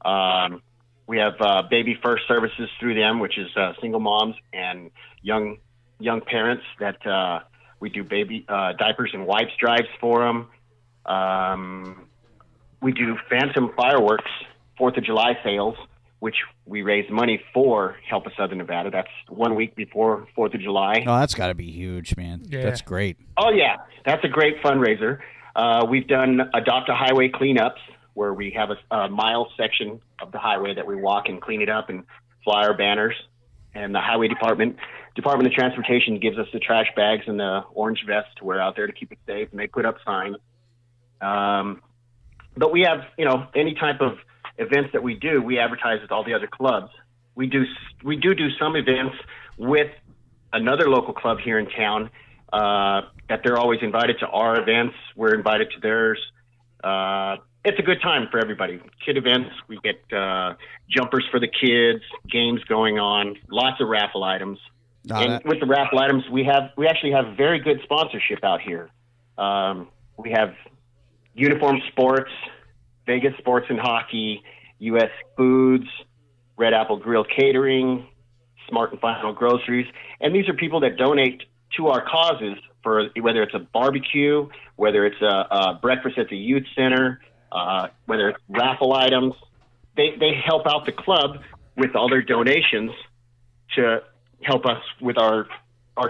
We have baby first services through them, which is single moms and young parents that we do baby diapers and wipes drives for them. We do phantom fireworks, 4th of July sales, which we raise money for Help of Southern Nevada. That's 1 week before 4th of July. Oh, that's got to be huge, man. Yeah. That's great. Oh, yeah. That's a great fundraiser. We've done Adopt a Highway cleanups, where we have a mile section of the highway that we walk and clean it up and fly our banners. And the Highway Department of Transportation gives us the trash bags and the orange vests to wear out there to keep it safe, and they put up signs. But we have, any type of events that we do, we advertise with all the other clubs. We do some events with another local club here in town, that they're always invited to our events. We're invited to theirs. It's a good time for everybody. Kid events, we get jumpers for the kids, games going on, lots of raffle items. With the raffle items, we actually have very good sponsorship out here. We have Uniform Sports, Vegas Sports and Hockey, U.S. Foods, Red Apple Grill Catering, Smart and Final Groceries, and these are people that donate to our causes for whether it's a barbecue, whether it's a breakfast at the youth center, whether it's raffle items. They help out the club with all their donations to help us with our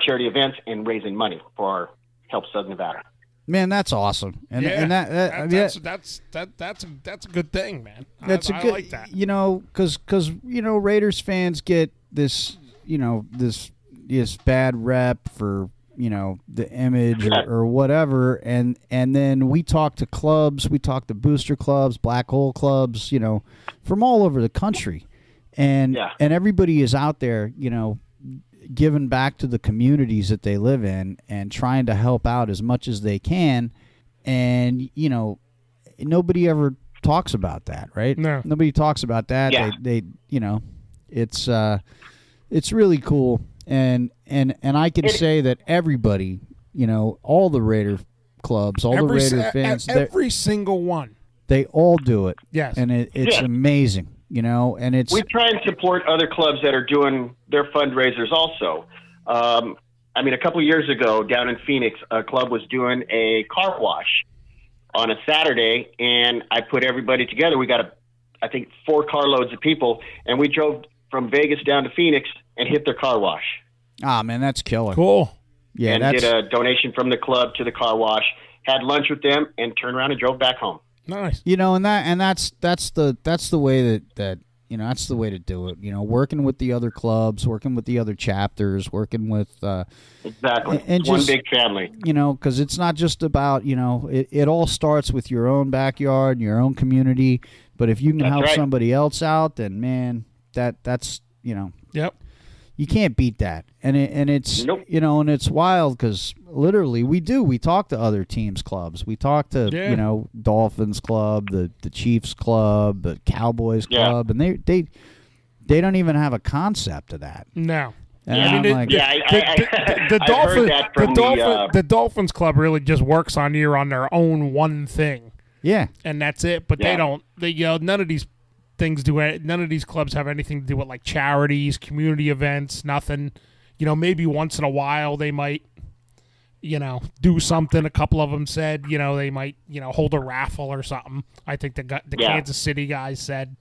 charity events and raising money for our Help Southern Nevada. Man, that's awesome. And that's a good thing, man. That's I like that. Because Raiders fans get this bad rep for the image or whatever, and then we talk to clubs, we talk to booster clubs, black hole clubs, from all over the country, and everybody is out there, giving back to the communities that they live in and trying to help out as much as they can, and nobody ever talks about that, right? No, nobody talks about that. Yeah. They it's really cool. And I can say that everybody, all the Raider clubs, all the Raider fans, every single one, they all do it. Yes, and it's amazing, And it's we try and support other clubs that are doing their fundraisers also. A couple of years ago down in Phoenix, a club was doing a car wash on a Saturday, and I put everybody together. We got I think 4 carloads of people, and we drove from Vegas down to Phoenix and hit their car wash. Ah, man, that's killer. Cool. Yeah, and did a donation from the club to the car wash, had lunch with them, and turned around and drove back home. Nice. You know, and that's the way that you know, that's the way to do it. You know, working with the other clubs, working with the other chapters, working with exactly, and one just, big family. You know, because it's not just about, you know, it all starts with your own backyard, your own community. But if you can help somebody else out, then man, that's, you know. Yep. You can't beat that, and it's nope. You know, and it's wild because literally we talk to other teams' clubs. We talk to you know, Dolphins club, the Chiefs club, the Cowboys club, and they don't even have a concept of that. No, and I mean, the Dolphins club really just works on their own one thing. Yeah, and that's it. But they don't. You know, none of these things do it. None of these clubs have anything to do with like charities, community events, nothing. You know, maybe once in a while they might, you know, do something. A couple of them said, you know, they might, you know, hold a raffle or something. I think the Kansas City guys said.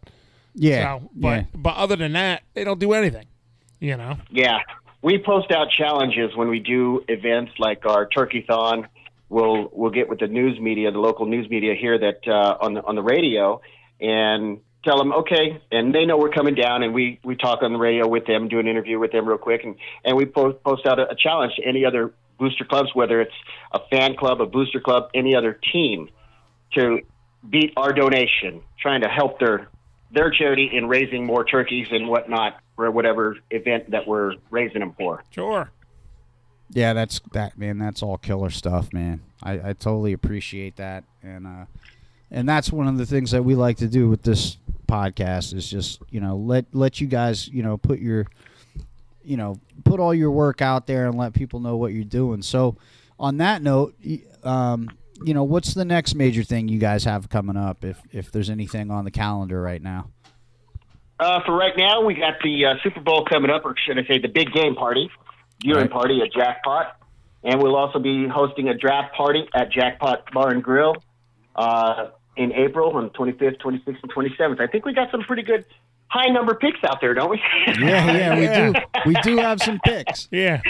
Yeah. So, but other than that, they don't do anything. You know. Yeah, we post out challenges when we do events like our Turkey-thon. We'll get with the news media, the local news media here that on the radio, and tell them, okay, and they know we're coming down, and we talk on the radio with them, do an interview with them real quick, and we post out a challenge to any other booster clubs, whether it's a fan club, a booster club, any other team, to beat our donation, trying to help their charity in raising more turkeys and whatnot for whatever event that we're raising them for. Sure. Yeah, that's all killer stuff, man. I totally appreciate that, and that's one of the things that we like to do with this podcast is just, you know, let you guys, you know, put all your work out there and let people know what you're doing. So on that note, you know, what's the next major thing you guys have coming up, if there's anything on the calendar right now? For right now, we got the Super Bowl coming up, or should I say the big game party, viewing party at Jackpot. And we'll also be hosting a draft party at Jackpot Bar and Grill in April on the 25th, 26th, and 27th. I think we got some pretty good high number picks out there, don't we? Yeah, we do. We do have some picks. Yeah.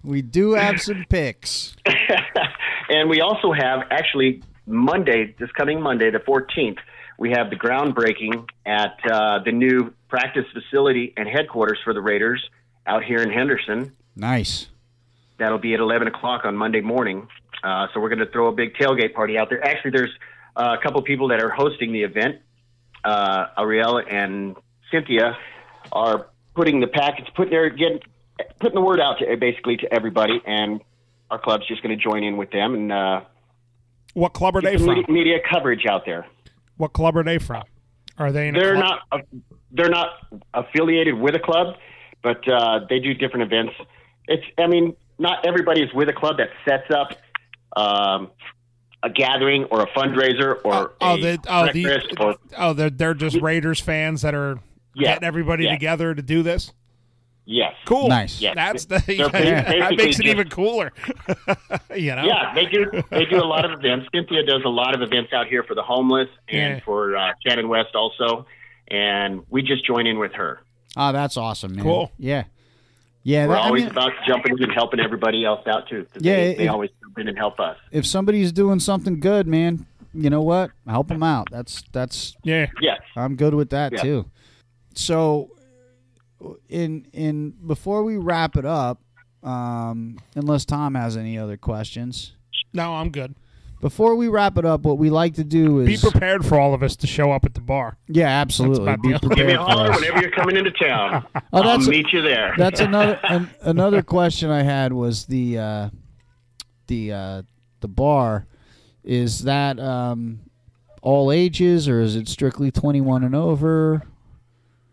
We do have some picks. And we also have, actually, this coming Monday, the 14th, we have the groundbreaking at the new practice facility and headquarters for the Raiders out here in Henderson. Nice. That'll be at 11 o'clock on Monday morning. So we're going to throw a big tailgate party out there. Actually, there's a couple people that are hosting the event. Ariel and Cynthia are putting the package, putting the word out to everybody, and our club's just going to join in with them. And what club are they from? Media coverage out there. What club are they from? Are they in They're not affiliated with a club, but they do different events. Not everybody is with a club that sets up a gathering or a fundraiser or they're just Raiders fans that are getting everybody together to do this. Yes. Cool. Nice. Yes. That makes it even cooler. You know. Yeah, they do a lot of events. Cynthia does a lot of events out here for the homeless and for Cannon West also, and we just join in with her. Oh, that's awesome, man. Cool. Yeah. We're always about jumping in and helping everybody else out too. They always jump in and help us. If somebody's doing something good, man, you know what? Help them out. That's yeah. I'm good with that too. So, in before we wrap it up, unless Tom has any other questions. No, I'm good. Before we wrap it up, what we like to do is be prepared for all of us to show up at the bar. Yeah, absolutely. Be prepared. Give me a holler whenever you're coming into town. I'll meet you there. That's another question I had was the bar. Is that all ages, or is it strictly 21 and over?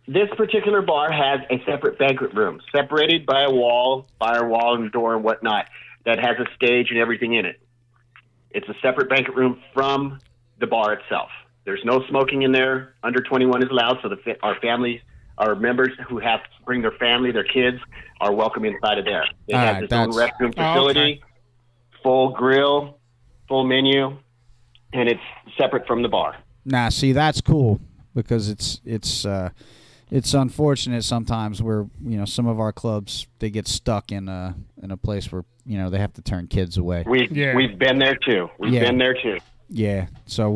This particular bar has a separate banquet room, separated by a wall, firewall and door and whatnot, that has a stage and everything in it. It's a separate banquet room from the bar itself. There's no smoking in there. Under 21 is allowed, so our members who have to bring their family, their kids, are welcome inside of there. It has its own restroom facility, full grill, full menu, and it's separate from the bar. Nah, see, that's cool because it's it's unfortunate sometimes where some of our clubs, they get stuck in a place where they have to turn kids away. We've been there too. We've been there too. Yeah, so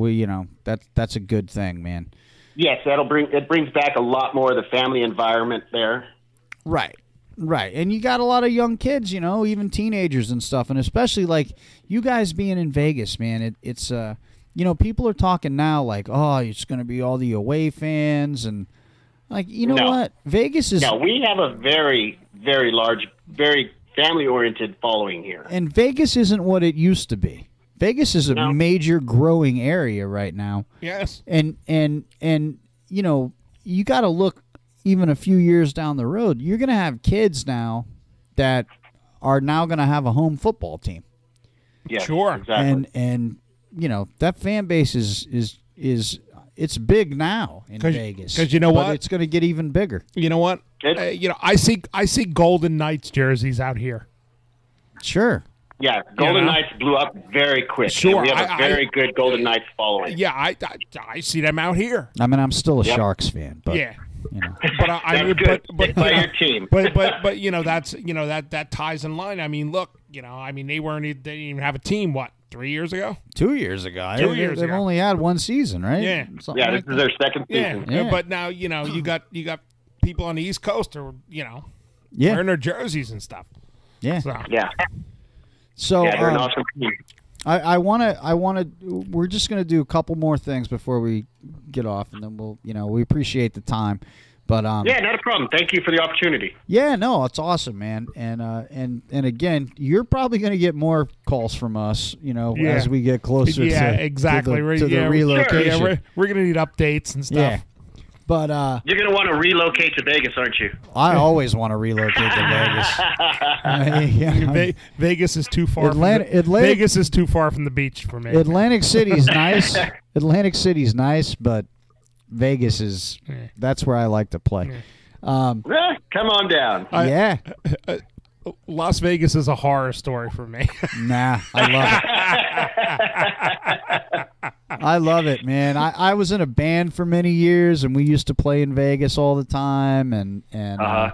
that's a good thing, man. Yes, it brings back a lot more of the family environment there. Right, and you got a lot of young kids, even teenagers and stuff, and especially like you guys being in Vegas, man. It's people are talking now like, oh, it's going to be all the away fans and. Like, what? Vegas is... No, we have a very, very large, very family-oriented following here. And Vegas isn't what it used to be. Vegas is a major growing area right now. Yes. And you got to look even a few years down the road. You're going to have kids now that are now going to have a home football team. Yeah, sure. Exactly. And that fan base is it's big now in Vegas. Because you know what? It's going to get even bigger. You know what? I see Golden Knights jerseys out here. Sure. Yeah, Golden Knights blew up very quick. Sure. We have a very good Golden Knights following. Yeah, I see them out here. I mean, I'm still a Sharks fan, but yeah. But but by your team. But that ties in line. I mean, look, they didn't even have a team. What, 3 years ago? 2 years ago. 2 years They've ago. only had one season, right? Yeah. Something this is their second season. Yeah. But now you got people on the East Coast or wearing their jerseys and stuff. Yeah. So they're an awesome team. I want to. We're just going to do a couple more things before we get off, and then we'll. We appreciate the time, but yeah, not a problem. Thank you for the opportunity. Yeah, no, it's awesome, man, and again, you're probably going to get more calls from us, as we get closer. Exactly. To the relocation. Sure. Yeah, we're going to need updates and stuff. Yeah. But you're going to want to relocate to Vegas, aren't you? I always want to relocate to Vegas. Vegas is too far. Vegas is too far from the beach for me. Atlantic City's nice. Atlantic City's nice, but Vegas is. That's where I like to play. Come on down. Las Vegas is a horror story for me. Nah, I love it. I love it, man. I was in a band for many years, and we used to play in Vegas all the time, and I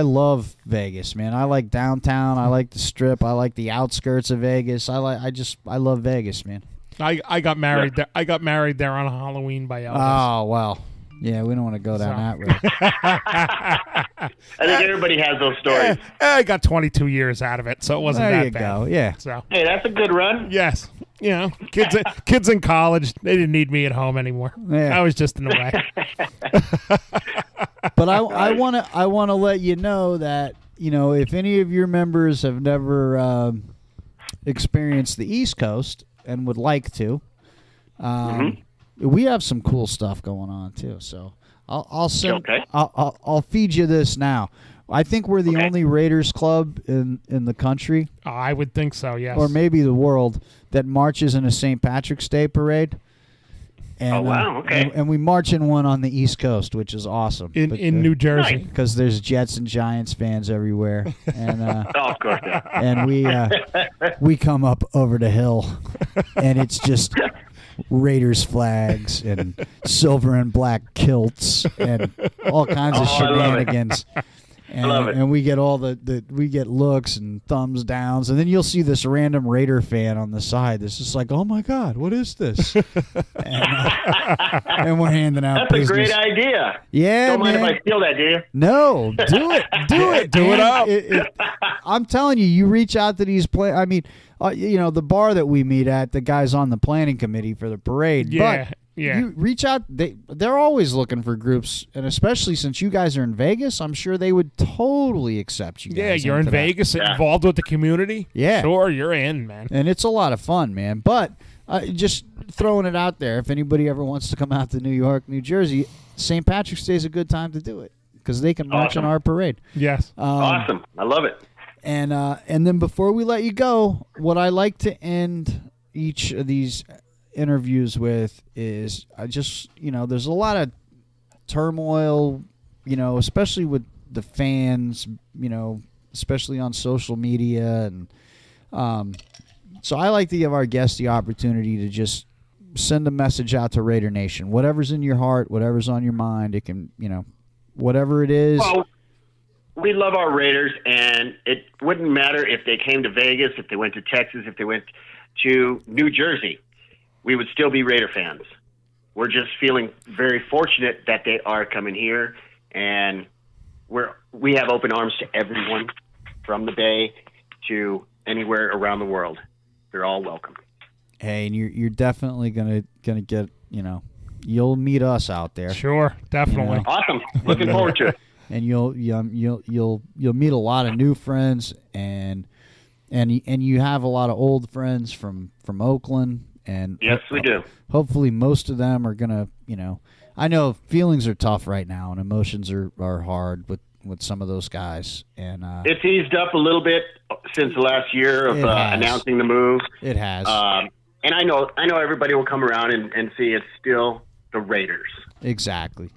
love Vegas, man. I like downtown. I like the Strip. I like the outskirts of Vegas. I love Vegas, man. I got married there. I got married there on Halloween by Elvis. Oh well. Yeah, we don't want to go down that road. I think everybody has those stories. I got 22 years out of it, so it wasn't that bad. There you go, yeah. So, hey, that's a good run. Yes. Kids in college, they didn't need me at home anymore. Yeah. I was just in the way. But I want to let you know that, if any of your members have never experienced the East Coast and would like to, we have some cool stuff going on too. So I'll send. Okay. I'll feed you this now. I think we're the only Raiders club in the country. I would think so. Yes. Or maybe the world that marches in a St. Patrick's Day parade. And, wow. Okay. And we march in one on the East Coast, which is awesome. In New Jersey, because there's Jets and Giants fans everywhere. And of course. And we come up over the hill, and it's just Raiders flags and silver and black kilts and all kinds of shenanigans. And we get all we get looks and thumbs downs, and then you'll see this random Raider fan on the side that's just like, "Oh my God, what is this?" and we're handing out. That's business. A great idea. Yeah, don't mind if I steal that, do you? No, do it, do it up. I'm telling you, you reach out to these I mean, the bar that we meet at, the guys on the planning committee for the parade. Yeah. But you reach out. They're always looking for groups, and especially since you guys are in Vegas, I'm sure they would totally accept you guys. Yeah, you're in Vegas, involved with the community. Yeah. Sure, you're in, man. And it's a lot of fun, man. But just throwing it out there, if anybody ever wants to come out to New York, New Jersey, St. Patrick's Day is a good time to do it because they can march on our parade. Yes. Awesome. I love it. And then before we let you go, what I like to end each of these interviews with is there's a lot of turmoil, especially with the fans, especially on social media, and so I like to give our guests the opportunity to just send a message out to Raider Nation. Whatever's in your heart, whatever's on your mind, it can, whatever it is. Well, we love our Raiders, and it wouldn't matter if they came to Vegas, if they went to Texas, if they went to New Jersey. We would still be Raider fans. We're just feeling very fortunate that they are coming here, and we have open arms to everyone from the Bay to anywhere around the world. They're all welcome. Hey, and you're definitely gonna get, you'll meet us out there. Sure, definitely. Awesome. Looking forward to it. And you'll meet a lot of new friends, and you have a lot of old friends from Oakland, and yes, we do. Hopefully, most of them are gonna, I know feelings are tough right now, and emotions are hard with some of those guys, and it's eased up a little bit since the last year of announcing the move. It has, and I know everybody will come around and see it's still the Raiders. Exactly.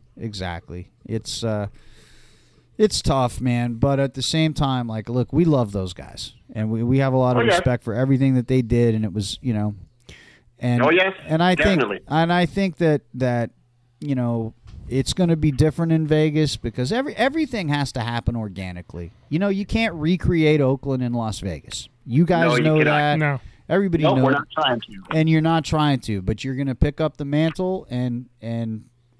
It's tough, man, but at the same time, like, look, we love those guys, and we have a lot of respect for everything that they did, and it was, and and I definitely. think that it's going to be different in Vegas because everything has to happen organically. You can't recreate Oakland in Las Vegas. You guys know that. No. Everybody knows. We're not trying to. And you're not trying to, but you're going to pick up the mantle and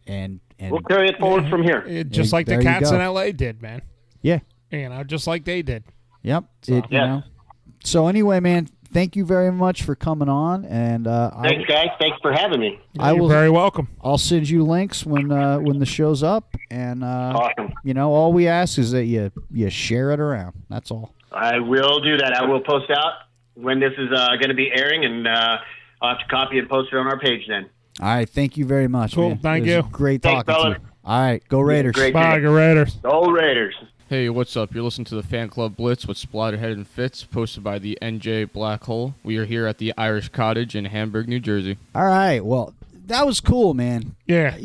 we'll carry it forward from here. Just like the Cats in L.A. did, man. Yeah. Just like they did. Yep. So, So anyway, man, thank you very much for coming on. And thanks, guys. Thanks for having me. You're very welcome. I'll send you links when the show's up. And awesome. All we ask is that you share it around. That's all. I will do that. I will post out when this is going to be airing, and I'll have to copy and post it on our page then. All right, thank you very much. Cool, man. thank you. Great Thanks, talking to you. All right, go Raiders. Bye, go Raiders. Go Raiders. Hey, what's up? You're listening to the Fan Club Blitz with Splatterhead and Fitz, posted by the NJ Black Hole. We are here at the Irish Cottage in Hamburg, New Jersey. All right, well, that was cool, man. Yeah.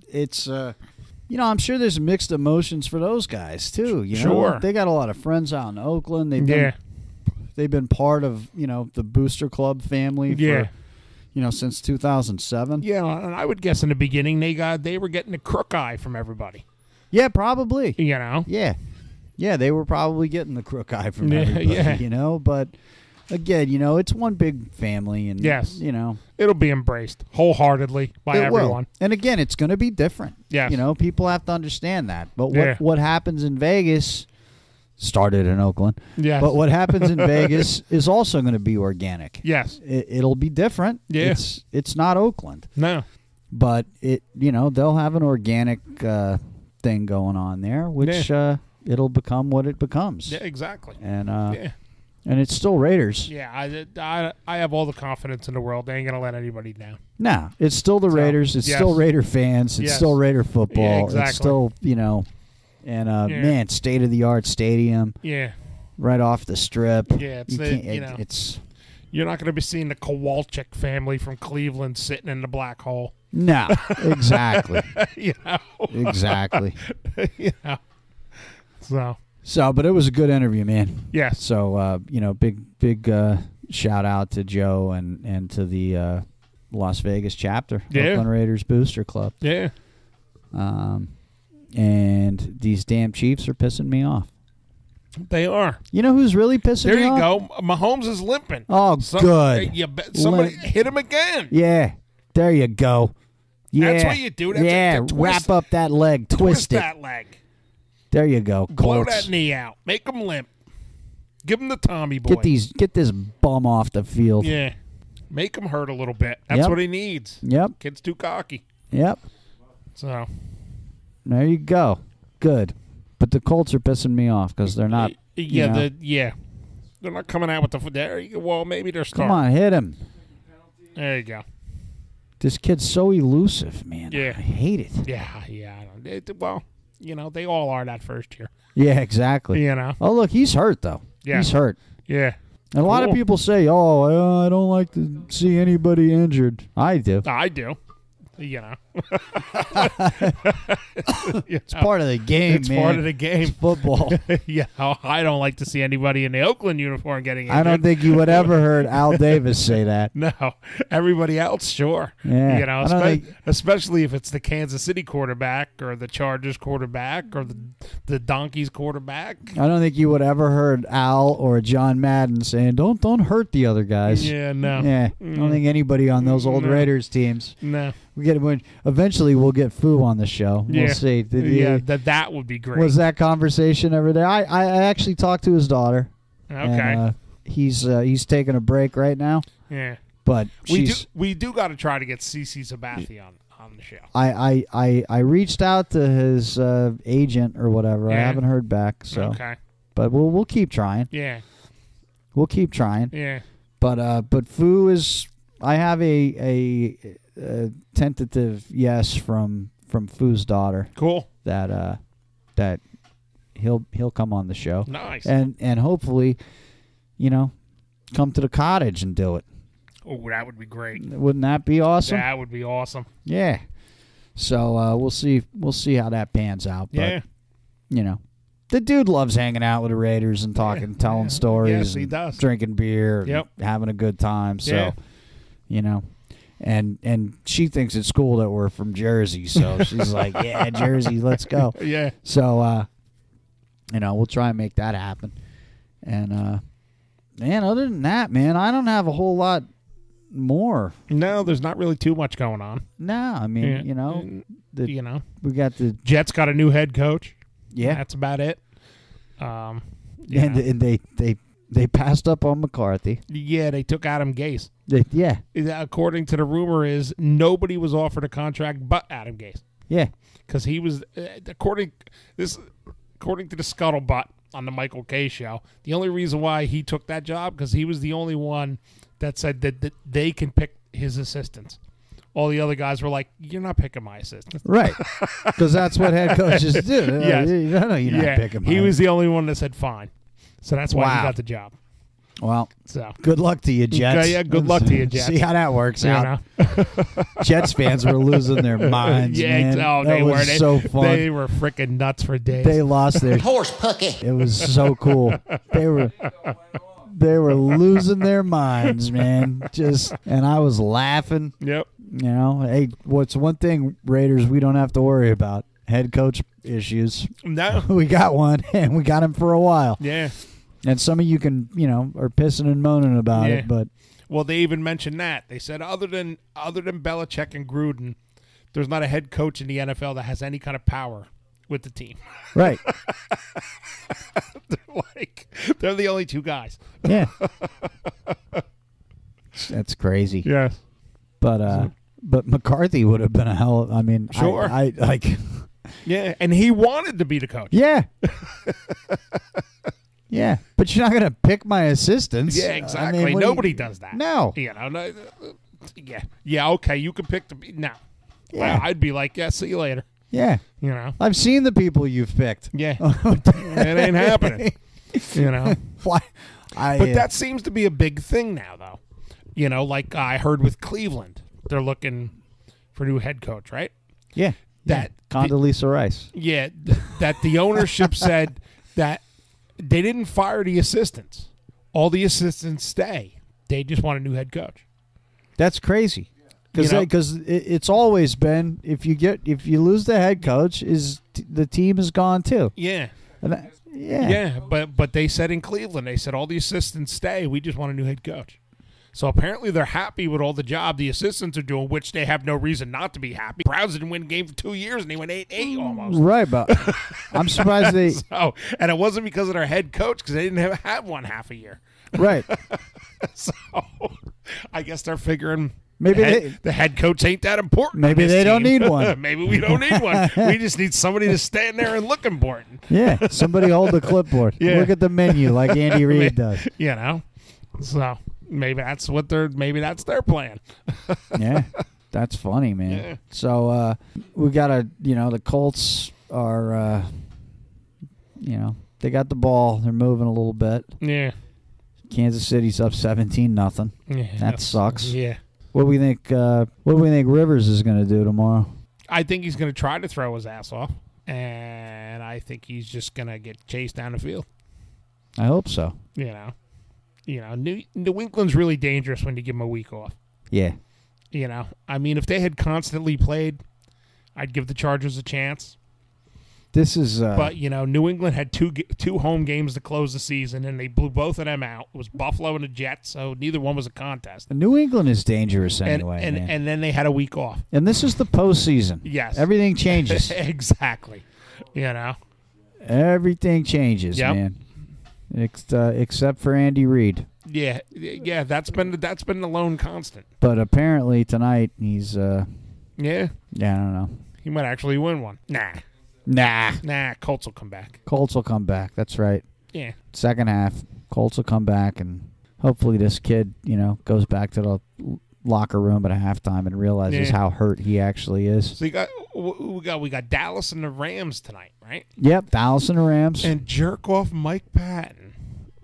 It's I'm sure there's mixed emotions for those guys too. Sure. They got a lot of friends out in Oakland. They've been part of the Booster Club family for since 2007. Yeah, and I would guess in the beginning they were getting a crook eye from everybody. Yeah, probably. Yeah. Yeah, they were probably getting the crook eye from everybody, but again, it's one big family, and yes, it'll be embraced wholeheartedly by everyone. Will. And again, it's going to be different. Yes. People have to understand that. But what happens in Vegas started in Oakland. Yes. But what happens in Vegas is also going to be organic. Yes. It'll be different. Yeah. It's not Oakland. No. But they'll have an organic thing going on there, which it'll become what it becomes. Yeah, exactly. And and it's still Raiders. Yeah, I have all the confidence in the world. They ain't gonna let anybody down. Nah, it's still the Raiders. It's still Raider fans. It's still Raider football. Yeah, exactly. It's still and man, state of the art stadium. Yeah. Right off the strip. Yeah, it's you're not going to be seeing the Kowalczyk family from Cleveland sitting in the black hole. No, exactly. Exactly. So, but it was a good interview, man. Yes. So, big shout out to Joe and to the Las Vegas chapter, Oakland Raiders Booster Club. Yeah. And these damn Chiefs are pissing me off. They are. You know who's really pissing me off? There you go. Mahomes is limping. Oh, good. Somebody hit him again. Yeah. There you go. Yeah. That's what you do. That's wrap up that leg. Twist it. That leg. There you go. Blow Colts. that knee out. Make him limp. Give him the Tommy boy. Get this bum off the field. Yeah. Make him hurt a little bit. That's what he needs. Yep. Kid's too cocky. Yep. So. There you go. Good. But the Colts are pissing me off because they're not. They're not coming out with the. There you go. Well, maybe they're starting. Come on, hit him. There you go. This kid's so elusive, man. Yeah. I hate it. Yeah. Well, they all are that first year. Yeah, exactly. Oh, look, he's hurt though. Yeah. He's hurt. Yeah. And a lot of people say, "Oh, I don't like to see anybody injured." I do. I do. You know, It's part of the game, it's man. part of the game. It's football. Yeah, I don't like to see anybody in the Oakland uniform getting injured. I don't think you would ever heard Al Davis say that. No, everybody else, sure. Yeah, You know, I don't think- especially if it's the Kansas City quarterback or the Chargers quarterback or the Donkeys quarterback. I don't think you would ever heard Al or John Madden saying, "Don't hurt the other guys." Yeah, no. Yeah, I don't think anybody on those old No. Raiders teams. No. Eventually we'll get Foo on the show. Yeah. We'll see. That would be great. Was that conversation ever there? I actually talked to his daughter. Okay. And, he's taking a break right now, Yeah. but We do got to try to get CeCe Sabathia on the show. I reached out to his agent or whatever. I Yeah. haven't heard back. So, Okay. but we'll keep trying. Yeah. We'll keep trying. Yeah. But Foo is. I have a tentative yes from Foo's daughter Cool. that he'll come on the show. Nice. And hopefully, come to the cottage and do it. Oh, that would be great. Wouldn't that be awesome? That would be awesome. Yeah. So we'll see how that pans out. But, Yeah. the dude loves hanging out with the Raiders and telling stories. Yes, he and does. Drinking beer. And Yep. having a good time. So, Yeah. and she thinks it's cool that we're from Jersey. So she's like, yeah, Jersey, let's go. Yeah. So, we'll try and make that happen. And, man, other than that, man, I don't have a whole lot more. No, there's not really too much going on. No, I mean, Yeah. we got the Jets got a new head coach. yeah, That's about it. and they passed up on McCarthy. Yeah, they took Adam Gase. Yeah, According to the rumor, is nobody was offered a contract but Adam Gase yeah, because he was according to the scuttlebutt on the Michael K show. The only reason why he took that job because he was the only one that said that they can pick his assistants. All the other guys were like, "You're not picking my assistants." right. Because that's what head coaches do. Yes. You're not picking he mine. was the only one that said fine, so that's why he Wow. got the job. Well, So good luck to you, Jets. Yeah, good luck to you, Jets. See how that works you out. know? Jets fans were losing their minds. Yeah, man. they that were. was so fun. They were freaking nuts for days. They lost their Horse pucky. It was so cool. They were losing their minds, man. And I was laughing. Yep. Hey, what's one thing, Raiders, we don't have to worry about? Head coach issues. No. We got one, and we got him for a while. Yeah. And some of you are pissing and moaning about Yeah. it, but Well, they even mentioned that. They said other than Belichick and Gruden, there's not a head coach in the NFL that has any kind of power with the team. right. They're the only two guys. Yeah. That's crazy. Yes. But McCarthy would have been a hell. I mean, Sure. I like. Yeah, and he wanted to be the coach. Yeah. Yeah, but you're not going to pick my assistants. Yeah, exactly. Nobody does that. No. Yeah, okay, you can pick the... No. Yeah. I'd be like, yeah, see you later. Yeah. I've seen the people you've picked. Yeah. It ain't happening. Why? But that seems to be a big thing now, though. Like I heard with Cleveland, they're looking for a new head coach, right? Yeah. That Condoleezza Rice. Yeah, that the ownership said that they didn't fire the assistants. All the assistants stay. They just want a new head coach. That's crazy. Because it's always been if you lose the head coach, the team is gone too. Yeah. Yeah. But they said in Cleveland, they said all the assistants stay. We just want a new head coach. So apparently they're happy with all the job the assistants are doing, which they have no reason not to be happy. Browns didn't win a game for 2 years, and they went 8-8 almost. Right, but I'm surprised they... And it wasn't because of their head coach, because they didn't have one half a year. Right. So I guess they're figuring maybe the head coach ain't that important. Maybe they don't need one. Maybe we don't need one. We just need somebody to stand there and look important. Yeah, somebody hold the clipboard. Yeah. Look at the menu like Andy Reid does. So maybe that's their plan. Yeah, that's funny, man. Yeah. So we got the Colts are, they got the ball. They're moving a little bit. Yeah. Kansas City's up 17-0. Yeah. That sucks. Yeah. What do we think? What do we think Rivers is going to do tomorrow? I think he's going to try to throw his ass off, and I think he's just going to get chased down the field. I hope so. You know, New England's really dangerous when you give them a week off. Yeah. You know, I mean, if they had constantly played, I'd give the Chargers a chance. This is, but you know, New England had two home games to close the season, and they blew both of them out. It was Buffalo and the Jets, so neither one was a contest. New England is dangerous anyway, and then they had a week off. And this is the postseason. Yes, everything changes. Exactly. You know, everything changes, man. Except for Andy Reid. Yeah, that's been the lone constant. But apparently tonight he's yeah, I don't know. He might actually win one. Nah. Colts will come back. That's right. Yeah. Second half, Colts will come back, and hopefully this kid, goes back to the locker room at a halftime and realizes how hurt he actually is. So we got Dallas and the Rams tonight, right? Yep, Dallas and the Rams. And jerk off Mike Patton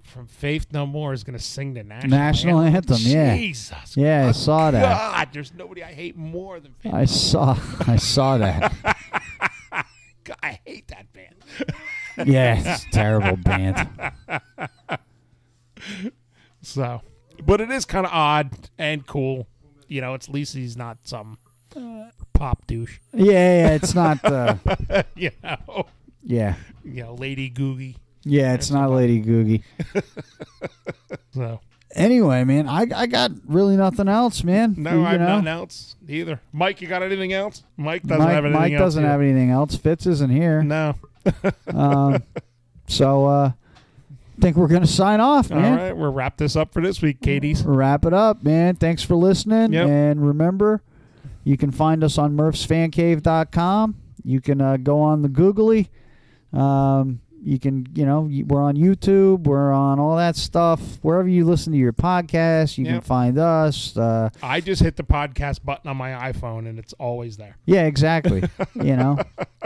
from Faith No More is going to sing the national anthem. Yeah. Jesus. Yeah, I saw that. God, there's nobody I hate more than Faith. I saw that. God, I hate that band. Yeah, it's a terrible band. So, but it is kind of odd and cool. At least he's not some pop douche. Yeah, it's not. Yeah. Lady Googie. Yeah, it's not Lady Googie. So. Anyway, man, I got really nothing else, man. No, I have nothing else either. Mike, you got anything else? Mike doesn't have anything else. Mike doesn't have anything else. Fitz isn't here. No. So I think we're going to sign off, man. All right, we'll wrap this up for this week, Katie's. Wrap it up, man. Thanks for listening. Yep. And remember, you can find us on murphsfancave.com. You can go on the Googly. You can, we're on YouTube. We're on all that stuff. Wherever you listen to your podcast, you can find us. I just hit the podcast button on my iPhone, and it's always there. Yeah, exactly.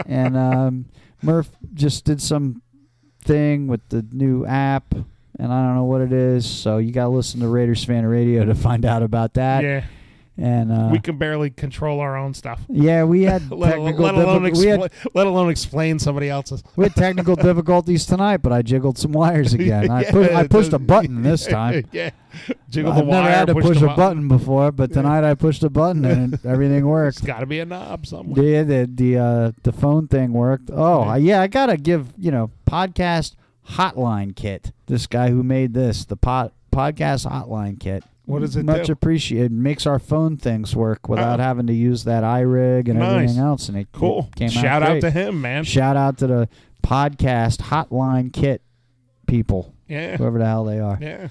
And Murph just did some thing with the new app, and I don't know what it is. So you got to listen to Raiders Fan Radio to find out about that. Yeah. And we can barely control our own stuff. Yeah, we had let alone explain somebody else's. We had technical difficulties tonight, but I jiggled some wires again. I pushed a button this time. Yeah, jiggled I've the wire. Never had to push a button before, but tonight I pushed a button and everything worked. It's got to be a knob somewhere. Yeah, the phone thing worked. Oh, I gotta give podcast hotline kit. This guy who made this, the podcast hotline kit. What does it Much do? appreciated. Makes our phone things work without having to use that iRig and everything else. And it cool. Came Shout out out to him, man. Shout out to the podcast hotline kit people. Yeah. Whoever the hell they are. Yeah.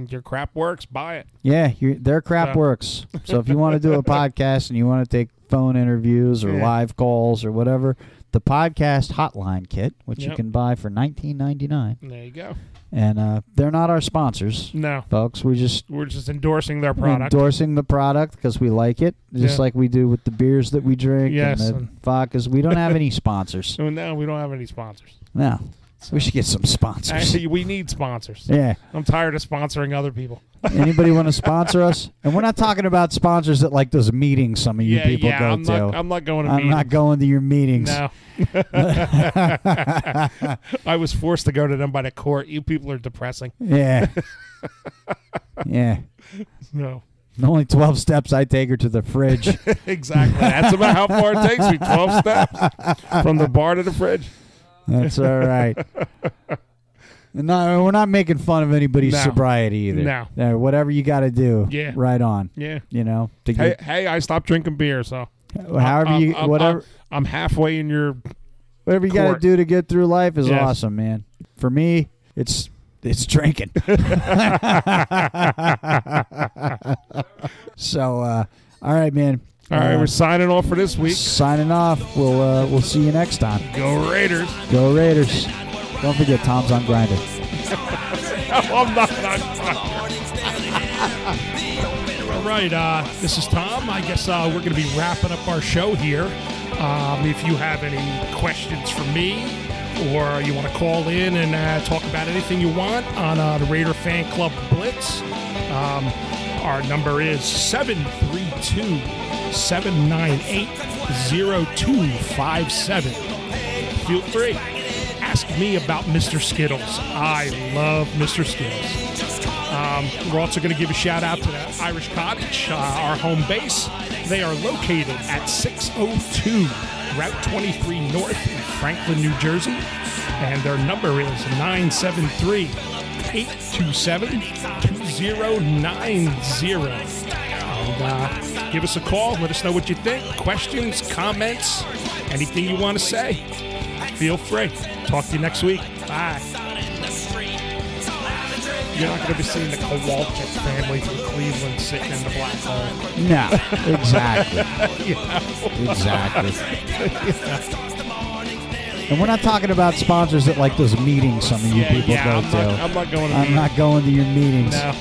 Your crap works. Buy it. Yeah, their crap works. So if you want to do a podcast and you want to take phone interviews or live calls or whatever, the podcast hotline kit, which you can buy for $19.99. There you go. And they're not our sponsors. No. Folks, we're just endorsing their product. Endorsing the product because we like it, just like we do with the beers that we drink and the vodkas. We don't have any sponsors. No, we don't have any sponsors. No. So we should get some sponsors. Actually, we need sponsors. Yeah. I'm tired of sponsoring other people. Anybody want to sponsor us? And we're not talking about sponsors at like those meetings some of you people go to. I'm not going to meetings. I'm not going to your meetings. No. I was forced to go to them by the court. You people are depressing. Yeah. Yeah. No. Only 12 steps I take her to the fridge. Exactly. That's about how far it takes me. 12 steps from the bar to the fridge. That's all right. No, we're not making fun of anybody's sobriety either. No. Whatever you got to do. Yeah. Right on. Yeah. Hey, I stopped drinking beer, so. Whatever. I'm halfway in your. Whatever you got to do to get through life is awesome, man. For me, it's drinking. So, all right, man. All right, we're signing off for this week. Signing off. We'll see you next time. Go Raiders. Go Raiders. Don't forget, Tom's on Grindr. No, I'm not on Grindr. All right, this is Tom. I guess we're going to be wrapping up our show here. If you have any questions for me or you want to call in and talk about anything you want on the Raider Fan Club Blitz, Our number is 732-798-0257. Feel free. Ask me about Mr. Skittles. I love Mr. Skittles. We're also going to give a shout out to the Irish Cottage, our home base. They are located at 602 Route 23 North in Franklin, New Jersey. And their number is 973-827-2090. And give us a call. Let us know what you think. Questions, comments, anything you want to say. Feel free. Talk to you next week. Bye. You're not going to be seeing the Kowalczyk family from Cleveland sitting in the black hole. No, exactly. Exactly. And we're not talking about sponsors at like those meetings some of you people go to. I'm not going to I'm not going to your meetings. No.